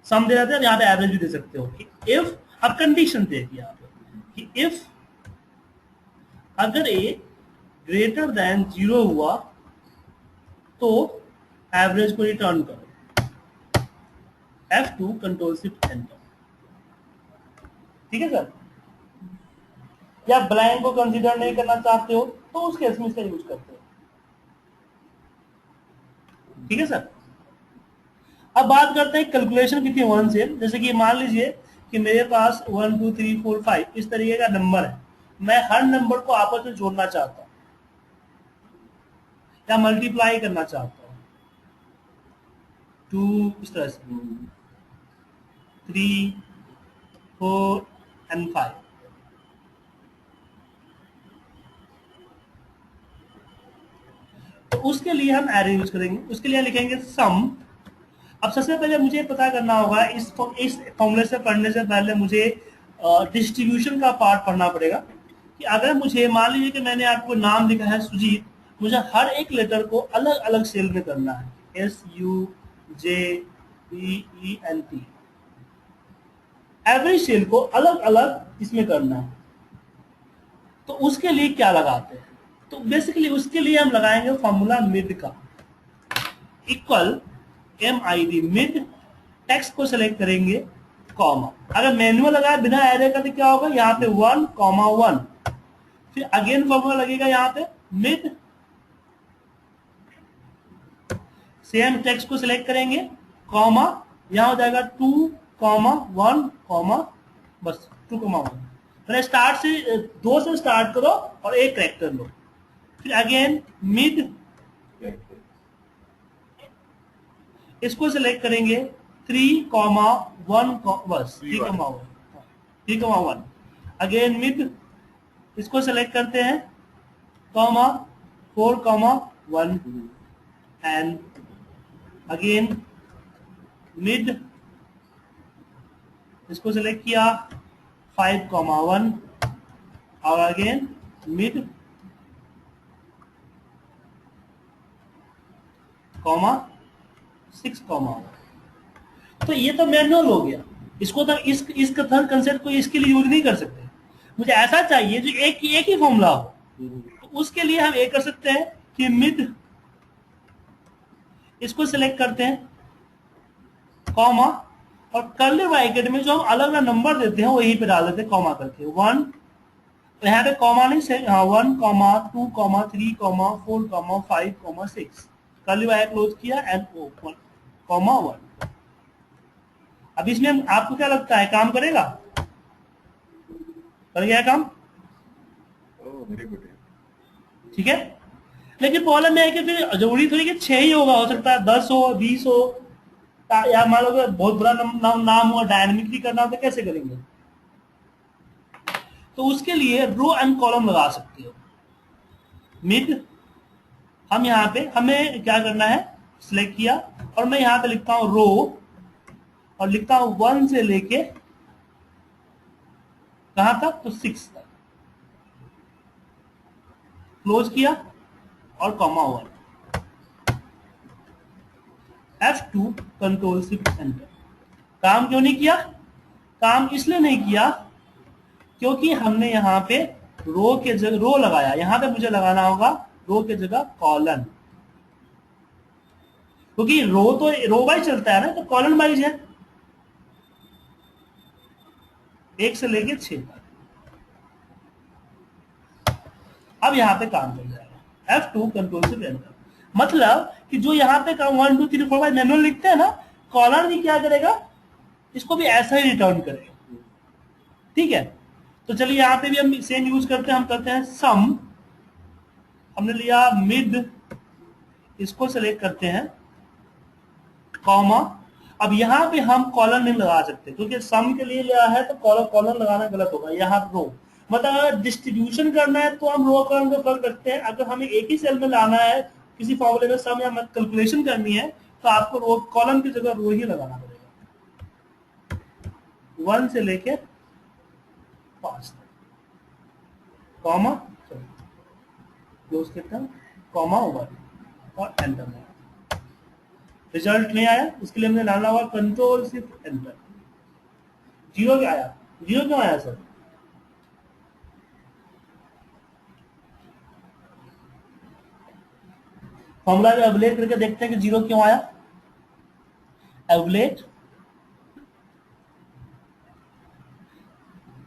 सम दे देते हैं, यहाँ पे एवरेज भी दे सकते हो कि इफ, अब कंडीशन दे दिया आपने कि इफ अगर ए ग्रेटर देन 0 हुआ तो एवरेज को रिटर्न करो। F2 control shift enter. ठीक है सर? या ब्लैंक को कंसीडर नहीं करना चाहते हो तो उस केस में इसका यूज करते हो। ठीक है सर? अब बात करते हैं कैलकुलेशन कितनी 1 से। जैसे कि मान लीजिए कि मेरे पास 1 2 3 4 5 इस तरीके का नंबर है। मैं हर नंबर को आपस में जोड़ना चाहता हूं या मल्टीप्लाई करना चाहता हूं। 2 इस तरह से, 3 4 एंड 5। तो उसके लिए हम एरे यूज करेंगे। उसके लिए लिखेंगे सम। अब सबसे पहले मुझे पता करना होगा, इस फॉर्मूले से पढ़ने से पहले मुझे डिस्ट्रीब्यूशन का पार्ट पढ़ना पड़ेगा। कि अगर मुझे मान लीजिए कि मैंने आपको नाम लिखा है सुजीत, मुझे हर एक लेटर को अलग अलग सेल में करना है, SUJEENT, एवरी सेल को अलग अलग इसमें करना है। तो उसके लिए क्या लगाते हैं, तो बेसिकली उसके लिए हम लगाएंगे फॉर्मूला मिड का, इक्वल MID, मिड टेक्स्ट को सिलेक्ट करेंगे, कॉमा, अगर मैनुअल लगाए बिना एरे का तो क्या होगा, यहाँ पे 1,1, फिर अगेन फॉर्मूला लगेगा यहाँ पे मिड, सेम टेक्स्ट को सिलेक्ट करेंगे, कॉमा, यहाँ हो जाएगा 2,1, बस 2,1। पहले स्टार्ट से 2 से स्टार्ट करो और एक करेक्टर लो, फिर अगेन मिड, इसको सिलेक्ट करेंगे 3,1, बस 3,1, अगेन मिड, इसको सिलेक्ट करते हैं, कॉमा 4,1, एंड अगेन मिड, इसको सिलेक्ट किया 5,1, और अगेन मिड, कॉमा 6,1। तो ये तो मैनुअल हो गया, इसको तो इस कथन कंसेप्ट को इसके लिए यूज नहीं कर सकते। मुझे ऐसा चाहिए जो एक ही फॉर्मूला हो, तो उसके लिए हम एक कर सकते हैं कि मिड, इसको सिलेक्ट करते हैं, कॉमा, और कर्ली ब्रैकेट में जो हम अलग अलग नंबर देते हैं वहीं पे डाल देते हैं कॉमा करके 1, तो यहाँ पे कॉमा नहीं से 1, 2, 3, 4, 5, 6, कर्ली ब्रैकेट क्लोज किया एंड ओपन, कॉमा 1। अब इसमें आपको क्या लगता है काम करेगा, कर गया काम? ठीक है, लेकिन प्रॉब्लम यह है कि फिर जरूरी थोड़ी कि 6 ही होगा, हो सकता है 10 हो, 20 हो, या मान लो बहुत बड़ा नाम हुआ, डायनामिकली करना हो तो कैसे करेंगे? तो उसके लिए रो एंड कॉलम लगा सकते हो। मिड, हम यहाँ पे हमें क्या करना है, सिलेक्ट किया, और मैं यहाँ पे लिखता हूँ रो, और लिखता हूँ 1 से लेके कहां तक, तो 6 तक, क्लोज किया और comma 1, F2 control shift enter. काम क्यों नहीं किया? काम इसलिए नहीं किया क्योंकि हमने यहाँ पे रो के जगह रो लगाया, यहाँ पे मुझे लगाना होगा रो के जगह कॉलन, क्योंकि रो तो रो वाइज चलता है ना, तो कॉलन वाइज है 1 से लेके 6 तक। अब यहाँ पे काम चल जाएगा, F2 कंट्रोल शिफ्ट एंटर। मतलब कि जो यहाँ पे काम 1 2 3 4 5 मैनुअल लिखते हैं ना, कॉलन भी क्या करेगा, इसको भी ऐसा ही रिटर्न करेगा। ठीक है, तो चलिए यहाँ पे भी हम सेम यूज करते हैं, हम करते हैं सम, हमने लिया मिड, इसको सेलेक्ट करते हैं, कॉमा, अब यहाँ पे हम कॉलन नहीं लगा सकते क्योंकि सम के लिए लिया है, तो कॉलन लगाना गलत होगा, यहाँ रो, मतलब अगर डिस्ट्रीब्यूशन करना है तो हम रो कॉलम का फर्क रखते हैं। अगर हमें एक ही सेल में लाना है, किसी फॉर्मूले में सम या कैलकुलेशन करनी है, तो आपको रो कॉलम की जगह रो ही लगाना पड़ेगा, 1 से लेके 5 तक, कॉमा, क्लोज करता हूं, कॉमा 1 और एंटर में। रिजल्ट नहीं आया, इसके लिए हमने डालना हुआ कंट्रोल शिफ्ट एंटर। 0 क्या आया? 0 क्यों आया सर? फॉर्मूला में एवलेट करके देखते हैं कि 0 क्यों आया। एवलेट,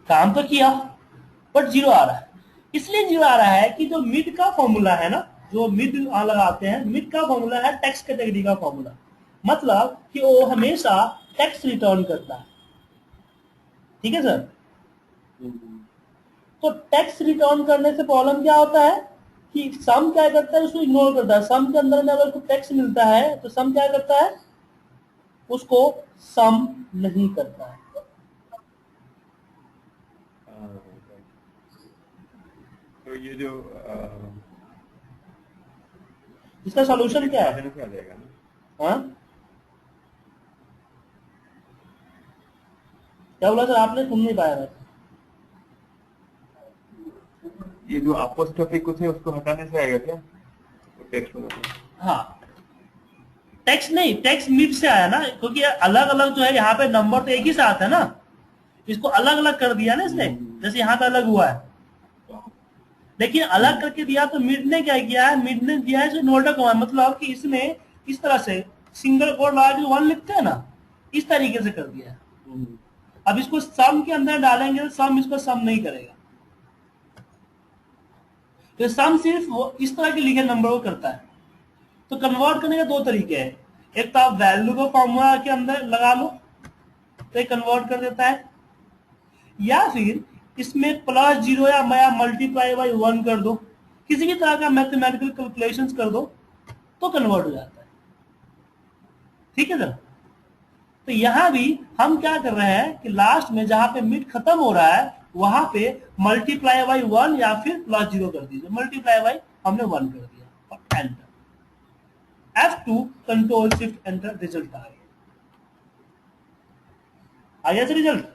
काम तो किया बट 0 आ रहा है। इसलिए 0 आ रहा है कि जो मिड का फॉर्मूला है ना, जो मिड लगाते हैं, मिड का फॉर्मूला है टेक्स्ट कैटेगरी का फॉर्मूला, मतलब कि वो हमेशा टेक्स्ट रिटर्न करता है। ठीक है सर, तो टेक्स्ट रिटर्न करने से प्रॉब्लम क्या होता है कि सम क्या करता है, उसको इग्नोर करता है। सम के अंदर में अगर उसको टेक्स्ट मिलता है तो सम क्या करता है, उसको सम नहीं करता है। तो ये जो इसका सॉल्यूशन क्या है? हाँ, क्या बोला सर आपने? सुन नहीं पाया मैं। ये जो अपोस्ट्रोफी कुछ है उसको हटाने से आएगा क्या? टेक्स्ट में। हाँ, टेक्स्ट नहीं, टेक्स्ट मिड से आया ना, क्योंकि अलग अलग जो है यहाँ पे नंबर तो एक ही साथ है ना, इसको अलग अलग कर दिया ना इसने, जैसे यहाँ पे अलग हुआ है, लेकिन अलग करके दिया तो मिड ने क्या किया है, मिड ने दिया है इन्वर्टर कॉमा, मतलब कि इसमें इस तरह से सिंगल कोड लगा के 1 लिखते हैं ना, इस तरीके से कर दिया है। अब इसको सम के अंदर डालेंगे तो सम इसको सम नहीं करेगा, तो सम सिर्फ वो इस तरह के लिखे नंबर को करता है। तो कन्वर्ट करने के दो तरीके हैं, एक तो आप वैल्यू को फॉर्मूला के अंदर लगा लो तो ये कन्वर्ट कर देता है, या फिर इसमें +0 या मल्टीप्लाई बाई 1 कर दो, किसी भी तरह का मैथमेटिकल कैलकुलेशंस कर दो तो कन्वर्ट हो जाता है। ठीक है सर, तो यहां भी हम क्या कर रहे हैं कि लास्ट में जहां पे मिड खत्म हो रहा है वहां पे मल्टीप्लाई बाई 1 या फिर +0 कर दीजिए, मल्टीप्लाई बाई हमने 1 कर दिया और enter, F2 control shift enter, result आ गया सर रिजल्ट।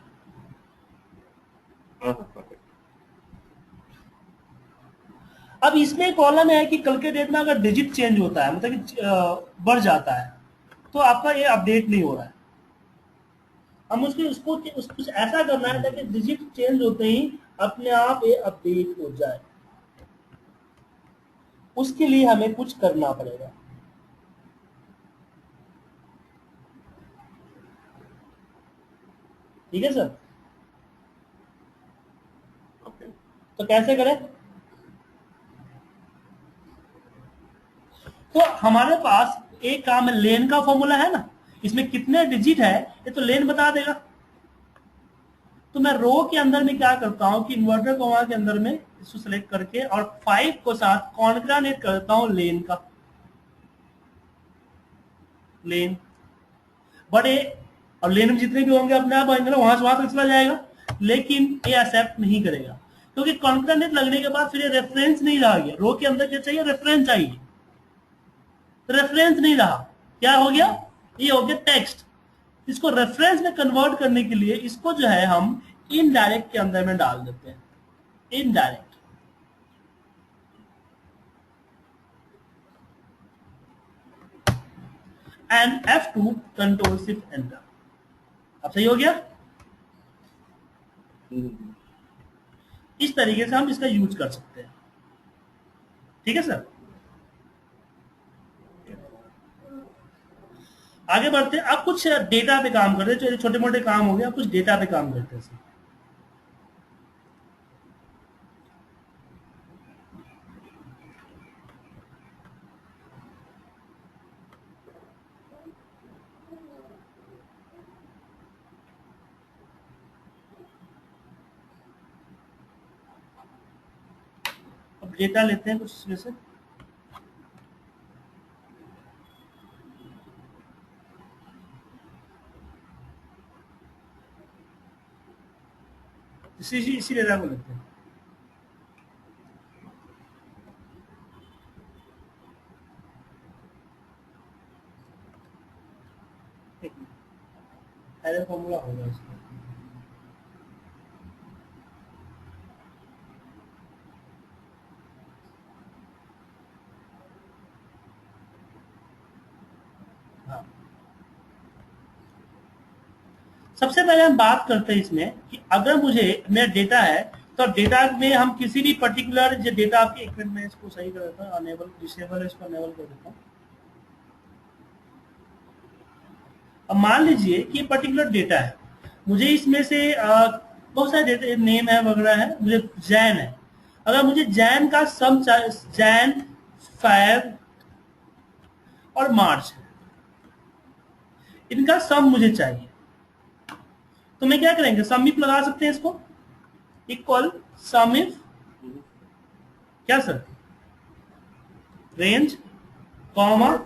अब इसमें कॉलम है कि कल के डेट में अगर डिजिट चेंज होता है, मतलब कि बढ़ जाता है, तो आपका ये अपडेट नहीं हो रहा है। हम उसको कुछ ऐसा करना है ताकि डिजिट चेंज होते ही अपने आप ये अपडेट हो जाए, उसके लिए हमें कुछ करना पड़ेगा। ठीक है सर, तो कैसे करें? तो हमारे पास एक काम है, लेन का फॉर्मूला है ना, इसमें कितने डिजिट है ये तो लेन बता देगा। तो मैं रो के अंदर में क्या करता हूं कि इन्वर्टर कॉमा के अंदर में इसको सेलेक्ट करके और 5 को साथ कॉन्ग्रेनेट करता हूं लेन का, लेन बड़े, और लेन में जितने भी होंगे अपने आप आएंगे ना, वहां से वहां तक चला जाएगा, लेकिन ये एक्सेप्ट नहीं करेगा क्योंकि कॉन्ग्रेनेट लगने के बाद फिर ये रेफरेंस नहीं रहा गया। रो के अंदर क्या चाहिए? रेफरेंस चाहिए, रेफरेंस नहीं रहा, क्या हो गया? ये हो गया टेक्स्ट। इसको रेफरेंस में कन्वर्ट करने के लिए इसको जो है हम इनडायरेक्ट के अंदर में डाल देते हैं, indirect, and F2 control shift enter. अब सही हो गया? इस तरीके से हम इसका यूज कर सकते हैं। ठीक है सर, आगे बढ़ते हैं। अब कुछ डेटा पे काम करते हैं, छोटे मोटे काम हो गया, कुछ डेटा पे काम करते हैं सर। अब डेटा लेते हैं कुछ इसमें से। इसी डेटा को लेते हैं। एरर फॉर्मूला होगा इसमें। हाँ, सबसे पहले हम बात करते हैं इसमें कि अगर मुझे मेरा डेटा है तो डेटा में हम किसी भी पर्टिकुलर जो डेटा आपके, एक मिनट में इसको सही कर देता हूँ, अनेबल डिसेबल है, इसको अनेबल कर देता हूँ। अब मान लीजिए कि ये पर्टिकुलर डेटा है, मुझे इसमें से बहुत सारे डेटा नेम है वगैरह है, मुझे जैन है, अगर मुझे जैन का सम, जैन, फेब और मार्च है, इनका सम मुझे चाहिए, तो मैं क्या करेंगे, सम इफ लगा सकते हैं इसको, इक्वल सम इफ क्या सर, रेंज कॉमा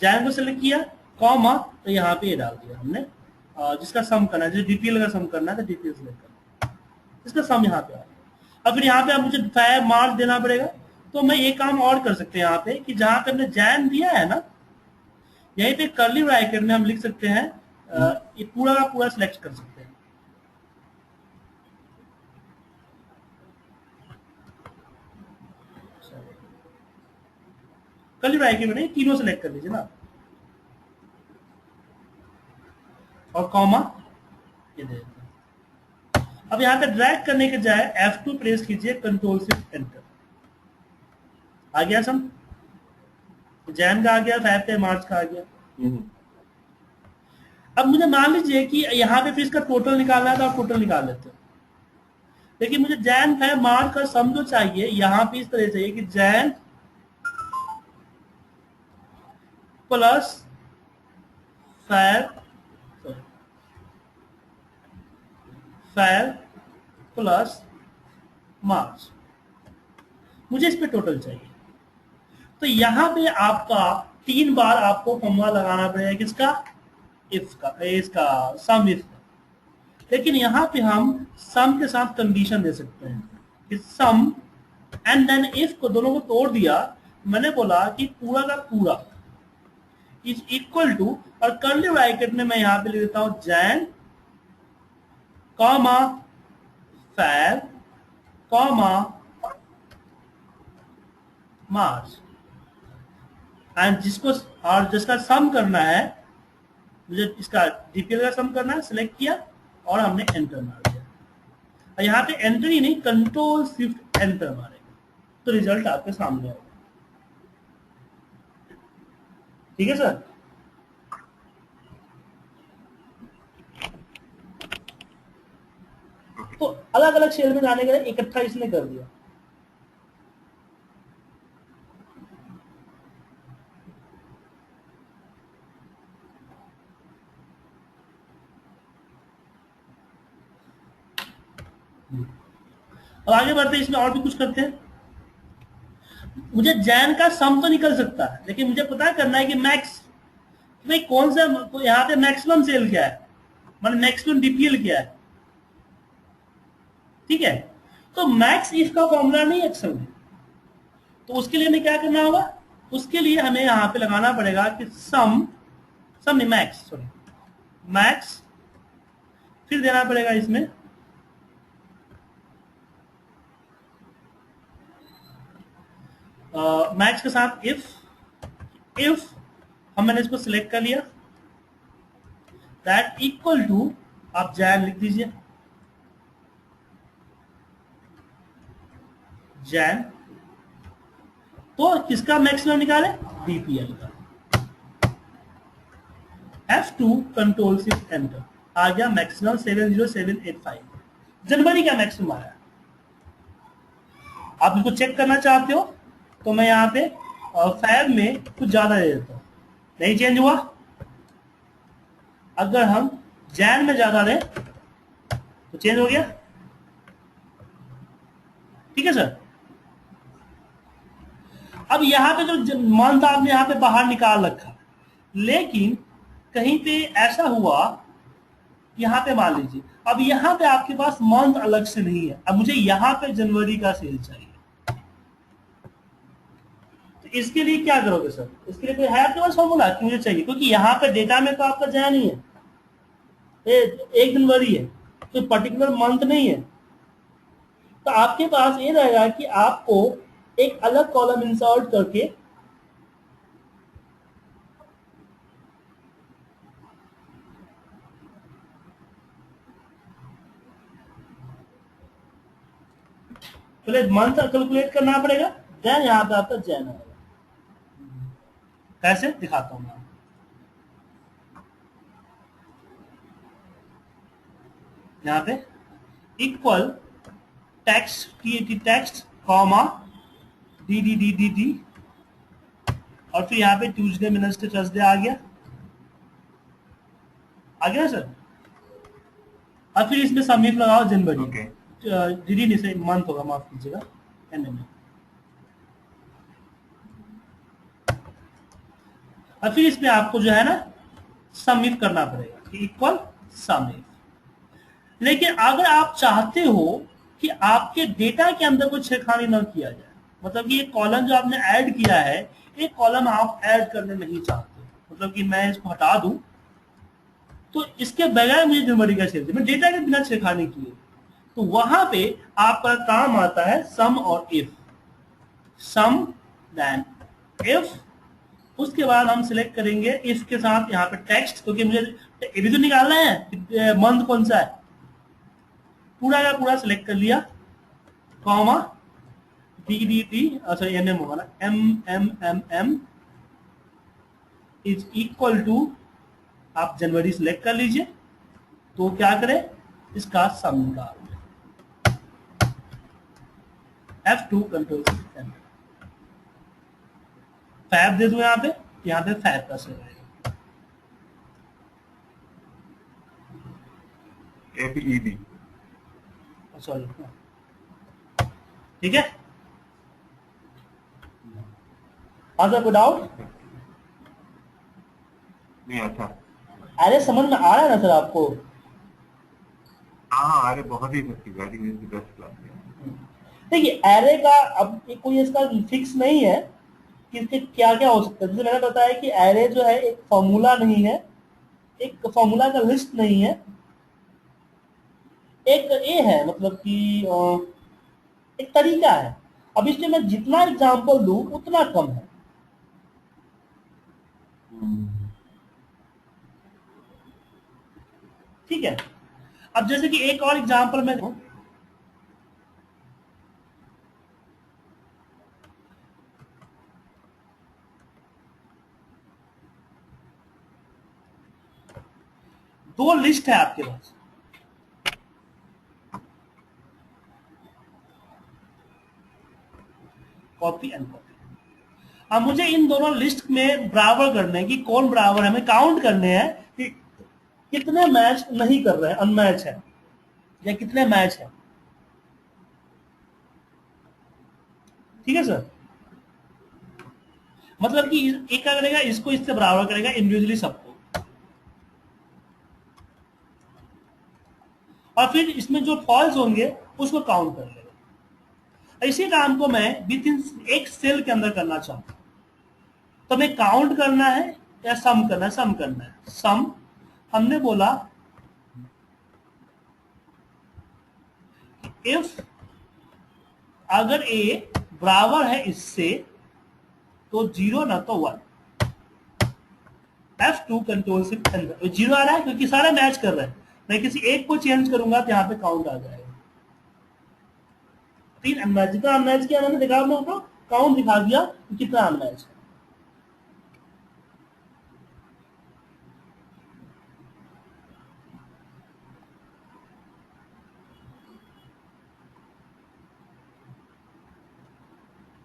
जैन को सेलेक्ट किया, कॉमा, तो यहाँ पे ये डाल दिया हमने, जिसका सम करना है, जो डीपीएल का सम करना है तो डीपीएल सेलेक्ट करना है, इसका सम यहाँ पे आ गया। अब फिर यहाँ पे आप मुझे फेब मार्च देना पड़ेगा, तो मैं ये काम और कर सकते हैं यहाँ पे कि जहाँ पे हमने जैन दिया है ना, यहीं पे कर्ली ब्रैकेट में हम लिख सकते हैं, ये पूरा का पूरा सिलेक्ट कर सकते हैं, कर्ली ब्रैकेट में नहीं, तीनों सेलेक्ट कर लीजिए ना, और कॉमा ये दे देते हैं। अब यहाँ पे ड्रैग करने के जाए F2 प्रेस कीजिए, कंट्रोल शिफ्ट एंटर, आ गया सम, जैन का आ गया, फेब मार्च का आ गया। अब मुझे मान लीजिए कि यहाँ पे फिर इसका टोटल निकालना है तो आप टोटल निकाल लेते हो, लेकिन मुझे जैन फेब मार्च का सम जो चाहिए यहाँ पे इस तरह चाहिए कि जैन प्लस फेब प्लस मार्च, मुझे इस पे टोटल चाहिए। तो यहाँ पे आपका 3 बार आपको फॉर्मूला लगाना पड़ेगा, किसका, इफ का, इसका सम इफ का। लेकिन यहाँ पे हम सम के साथ कंडीशन दे सकते हैं कि सम एंड देन इफ को दोनों को तोड़ दिया, मैंने बोला कि पूरा का पूरा इज इक्वल टू, और कर्ली ब्रैकेट में मैं यहाँ पे लिख देता हूं Jain comma Feb comma March, and जिसको और जिसका सम करना है, मुझे इसका डीपीएल का सम करना है, सिलेक्ट किया और हमने एंटर मार दिया। और यहाँ पे एंटर ही नहीं, कंट्रोल शिफ्ट एंटर मारेगा तो रिजल्ट आपके सामने होगा। ठीक है सर। तो अलग अलग सेल में जाने के लिए इकट्ठा इसने कर दिया। अब आगे बढ़ते हैं, इसमें और भी कुछ करते हैं। मुझे जैन का सम तो निकल सकता है, लेकिन मुझे पता करना है कि मैक्स, भाई कौन सा, तो यहाँ पे मैक्सिमम सेल क्या है, मतलब मैक्सिमम डीपीएल क्या है। ठीक है, तो मैक्स इसका फॉर्मूला नहीं एक्सेल में, तो उसके लिए हमें क्या करना होगा, उसके लिए हमें यहाँ पे लगाना पड़ेगा कि सम नहीं मैक्स, सॉरी मैक्स, फिर देना पड़ेगा इसमें मैक्स के साथ इफ मैंने इसको सिलेक्ट कर लिया, दैट इक्वल टू, आप जैन लिख दीजिए, जैन, तो किसका मैक्सिमम निकाले, डीपीएल का, F2 कंट्रोल शिफ्ट एंटर, आ गया मैक्सिमम 70785, जनवरी का मैक्सिमम आया। आप इसको चेक करना चाहते हो तो मैं यहाँ पे फैब में कुछ ज्यादा दे देता हूँ, नहीं चेंज हुआ। अगर हम जैन में ज्यादा दें तो चेंज हो गया। ठीक है सर। अब यहाँ पे जो मंथ आपने यहाँ पे बाहर निकाल रखा, लेकिन कहीं पे ऐसा हुआ, यहाँ पे मान लीजिए अब यहाँ पे आपके पास मंथ अलग से नहीं है, अब मुझे यहाँ पे जनवरी का सेल चाहिए, तो इसके लिए क्या करोगे सर, इसके लिए कोई है आपके पास फॉर्मूला कि मुझे चाहिए, क्योंकि यहाँ पे डेटा में तो आपका जैन ही है, 1 जनवरी है, कोई पर्टिकुलर मंथ नहीं है, तो आपके पास ये रहेगा कि आपको एक अलग कॉलम इंसर्ट करके पहले मंथ कैलकुलेट करना पड़ेगा, देन यहाँ पे आपका जैन आएगा। कैसे दिखाता हूं मैं, यहाँ पे equal text text comma D और फिर यहाँ पे ट्यूजडे वेडनेसडे थर्सडे आ गया ना सर। और फिर इसमें समीप लगाओ जनवरी, डी नहीं से मंथ होगा, माफ कीजिएगा, एनएम। और फिर इसमें आपको जो है ना समीप करना पड़ेगा, इक्वल समीप। लेकिन अगर आप चाहते हो कि आपके डेटा के अंदर कोई छेड़खानी न किया जाए, मतलब कि ये कॉलम जो आपने ऐड किया है, एक कॉलम आप ऐड करने नहीं चाहते, मतलब कि मैं इसको हटा दूं तो इसके बगैर मुझे जनवरी का सेल, मैं डेटा के बिना छेड़खानी किए, तो वहां पे आपका काम आता है सम और इफ, सम देन इफ उसके बाद हम सिलेक्ट करेंगे इफ के साथ यहाँ पे टेक्स्ट, क्योंकि मुझे ये भी तो निकालना है मंथ कौन सा है, पूरा का पूरा सिलेक्ट कर लिया, कॉमा DDT, सॉरी NM होगा ना, MMM इज इक्वल टू, आप जनवरी सिलेक्ट कर लीजिए, तो क्या करें, इसका सम निकाल F2 कंट्रोल फैब दे दो, यहाँ पे फैब का से रहेगा, FEB, सॉरी, ठीक है। आंसर कोई डाउट? नहीं अच्छा, अरे समझ में आ रहा है ना सर आपको? हाँ अरे बहुत ही सच्ची गाड़ी में बेस्ट क्लास है। देखिए एरे का अब कोई इसका फिक्स नहीं है कि इसके क्या क्या हो सकता है। जैसे मैंने बताया कि एरे जो है एक फॉर्मूला नहीं है, एक फॉर्मूला का लिस्ट नहीं है, एक ये है, मतलब कि एक तरीका है। अब इसलिए मैं जितना एग्जाम्पल दूं उतना कम है, ठीक है। अब जैसे कि एक और एग्जाम्पल मैं दूं, दो लिस्ट है आपके पास, कॉपी एंड कॉपी। अब मुझे इन दोनों लिस्ट में बराबर करने हैं कि कौन बराबर है, हमें काउंट करने हैं कि कितने मैच नहीं कर रहे हैं, अनमैच है, या कितने मैच है, ठीक है सर। मतलब कि एक क्या करेगा, इसको इससे बराबर करेगा इंडिविजुअली सबको, और फिर इसमें जो फॉल्स होंगे उसको काउंट कर लेगा। इसी काम को मैं विद इन एक सेल के अंदर करना चाहता हूं, तो हमें काउंट करना है या सम करना है? सम करना है। सम हमने बोला इफ अगर ए बराबर है इससे तो 0 ना तो 1, F2 कंट्रोल से अंदर 0 आ रहा है क्योंकि सारे मैच कर रहे हैं, मैं किसी एक को चेंज करूंगा तो यहाँ पे काउंट आ जाएगा। 3 अनमैच, जितना अनमैच किया मैंने दिखा, मैं आपको काउंट दिखा दिया कि कितना अनमैच है।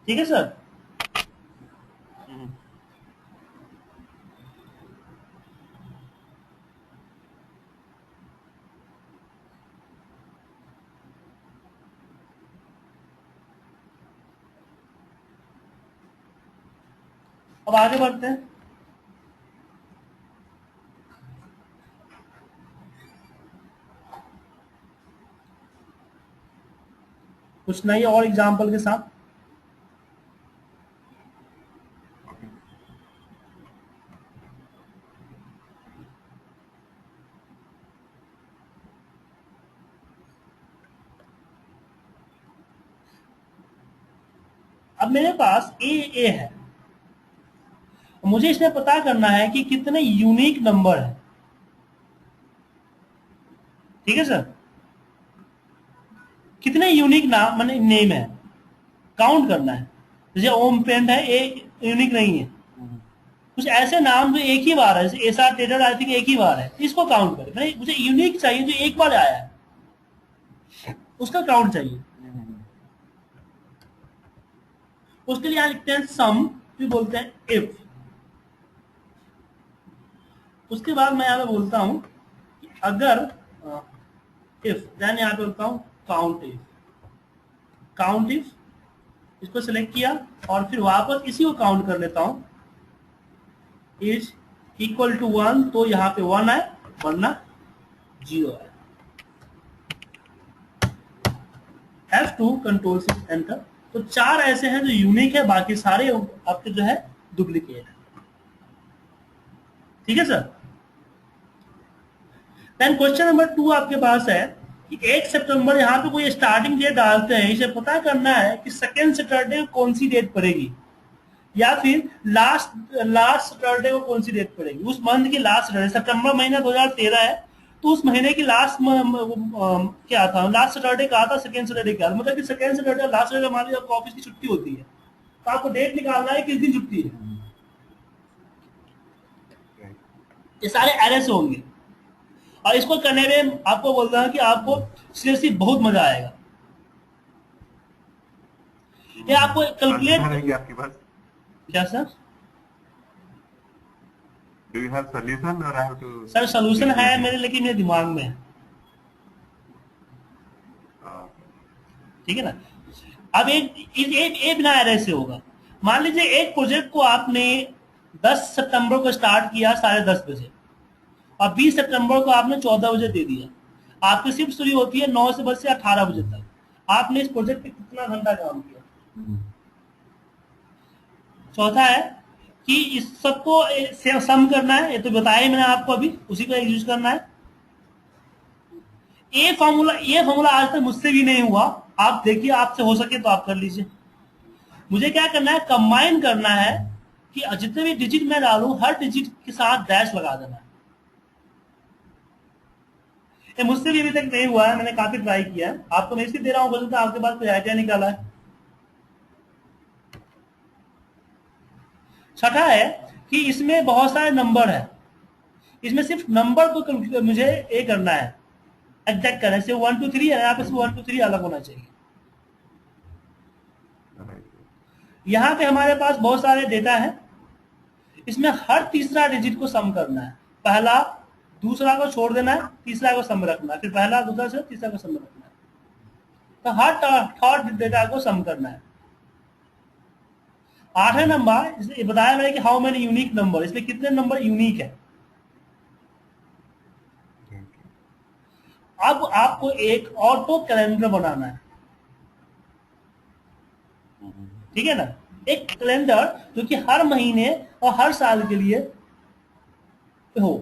ठीक है सर। अब आगे बढ़ते हैं। कुछ नहीं और एग्जाम्पल के साथ, अब मेरे पास ए है, मुझे इसमें पता करना है कि कितने यूनिक नंबर है, ठीक है सर, कितने यूनिक नाम माने नेम है, काउंट करना है। जैसे ओम पेंट है, ए यूनिक नहीं है, कुछ ऐसे नाम जो एक ही बार है, जैसे एसआर ट्रेडर आई थिंक एक ही बार है, इसको काउंट करें। मैंने मुझे यूनिक चाहिए जो एक बार आया है, उसका काउंट चाहिए। उसके लिए लिखते हैं सम, फिर बोलते हैं इफ। उसके बाद मैं यहाँ पे बोलता हूं कि अगर इफ, देन यहाँ पे बोलता हूं काउंट इफ। काउंट इफ, इसको सिलेक्ट किया और फिर वापस इसी को काउंट कर लेता हूं, इज इक्वल टू 1, तो यहाँ पे 1 है वरना 0 है। F2 कंट्रोल से एंटर। तो 4 ऐसे हैं जो यूनिक है, बाकी सारे आपके जो है डुप्लीकेट है, ठीक है सर। देन क्वेश्चन नंबर 2 आपके पास है कि 1 सितंबर यहाँ पे कोई स्टार्टिंग डेट डालते हैं, इसे पता करना है कि सेकेंड सैटरडे कौन सी डेट पड़ेगी। या फिर लास्ट लास्ट सैटरडे को कौन सी डेट पड़ेगी, उस मंथ की लास्ट सैटरडे, सितंबर महीना 2013 है तो उस महीने की लास्ट क्या था, लास्ट सैटरडे कहा था, सेकंड सैटरडे क्या था, मतलब कि सेकंड सैटरडे लास्ट सैटरडे मान लीजिए आपको ऑफिस की छुट्टी होती है तो आपको डेट निकालना है किस दिन छुट्टी है। ये सारे एरर से होंगे और इसको करने में आपको बोलता हूं कि आपको सीरियसली बहुत मजा आएगा। ये आपको आंसर है कैलकुलेट, क्या आपके पास? क्या sir? Do you have solution और I have two sir solution read है योर मेरे, लेकिन मेरे दिमाग में है, ठीक है ना। अब एक बिना एरर से होगा। मान लीजिए एक प्रोजेक्ट को आपने 10 सितंबर को स्टार्ट किया 10:30 बजे और 20 सितंबर को आपने 14 बजे दे दिया। आपकी शिफ्ट शुरू होती है 9 से बज से 18 बजे तक। आपने इस प्रोजेक्ट पे कितना घंटा काम किया? चौथा है कि इस सबको सम करना है, ये तो बताया ही मैंने आपको, अभी उसी को यूज करना है। ये फॉर्मूला आज तक मुझसे भी नहीं हुआ, आप देखिए आपसे हो सके तो आप कर लीजिए। मुझे क्या करना है, कंबाइन करना है कि जितने भी डिजिट मैं डालूं हर डिजिट के साथ डैश लगा देना है। ये मुझसे भी अभी तक नहीं हुआ है, मैंने काफी ट्राई किया है, आपको मैं इसलिए दे रहा हूँ, बोलता आपके पास कोई आइडिया निकाला है। छठा है कि इसमें बहुत सारे नंबर है, इसमें सिर्फ नंबर को मुझे ये करना है, एग्जैक्ट करना है। जैसे 1 2 3 है, यहाँ पे 1 2 3 अलग होना चाहिए। यहाँ पे हमारे पास बहुत सारे डेटा है, इसमें हर तीसरा डिजिट को सम करना है। पहला दूसरा को छोड़ देना है, तीसरा को सम रखना है, फिर पहला दूसरा से तीसरा को सम रखना है। तो हर थर्ड डेटा को सम करना है। आठवें नंबर इसमें बताया मैंने कि हाउ मेनी यूनिक नंबर, इसमें कितने नंबर यूनिक है। अब आपको एक ऑटो कैलेंडर बनाना है, ठीक है ना। एक कैलेंडर जो कि हर महीने और हर साल के लिए हो,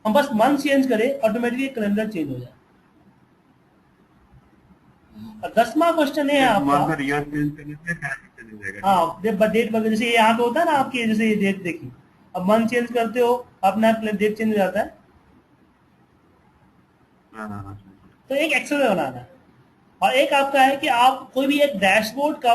हम बस मंथ चेंज करें ऑटोमेटिकली कैलेंडर चेंज हो जाए। और 10वां क्वेश्चन ये है आपका, मंथ ईयर चेंज करने से कैलेंडर चेंज हो जाएगा। हाँ डेट वगैरह, जैसे यहाँ पे होता है ना आपके, जैसे ये डेट देखिए, अब मंथ चेंज करते हो अपना डेट चेंज हो जाता है। तो एक एक्सेल में बनाना है और एक आपका है कि आप कोई भी एक डैशबोर्ड का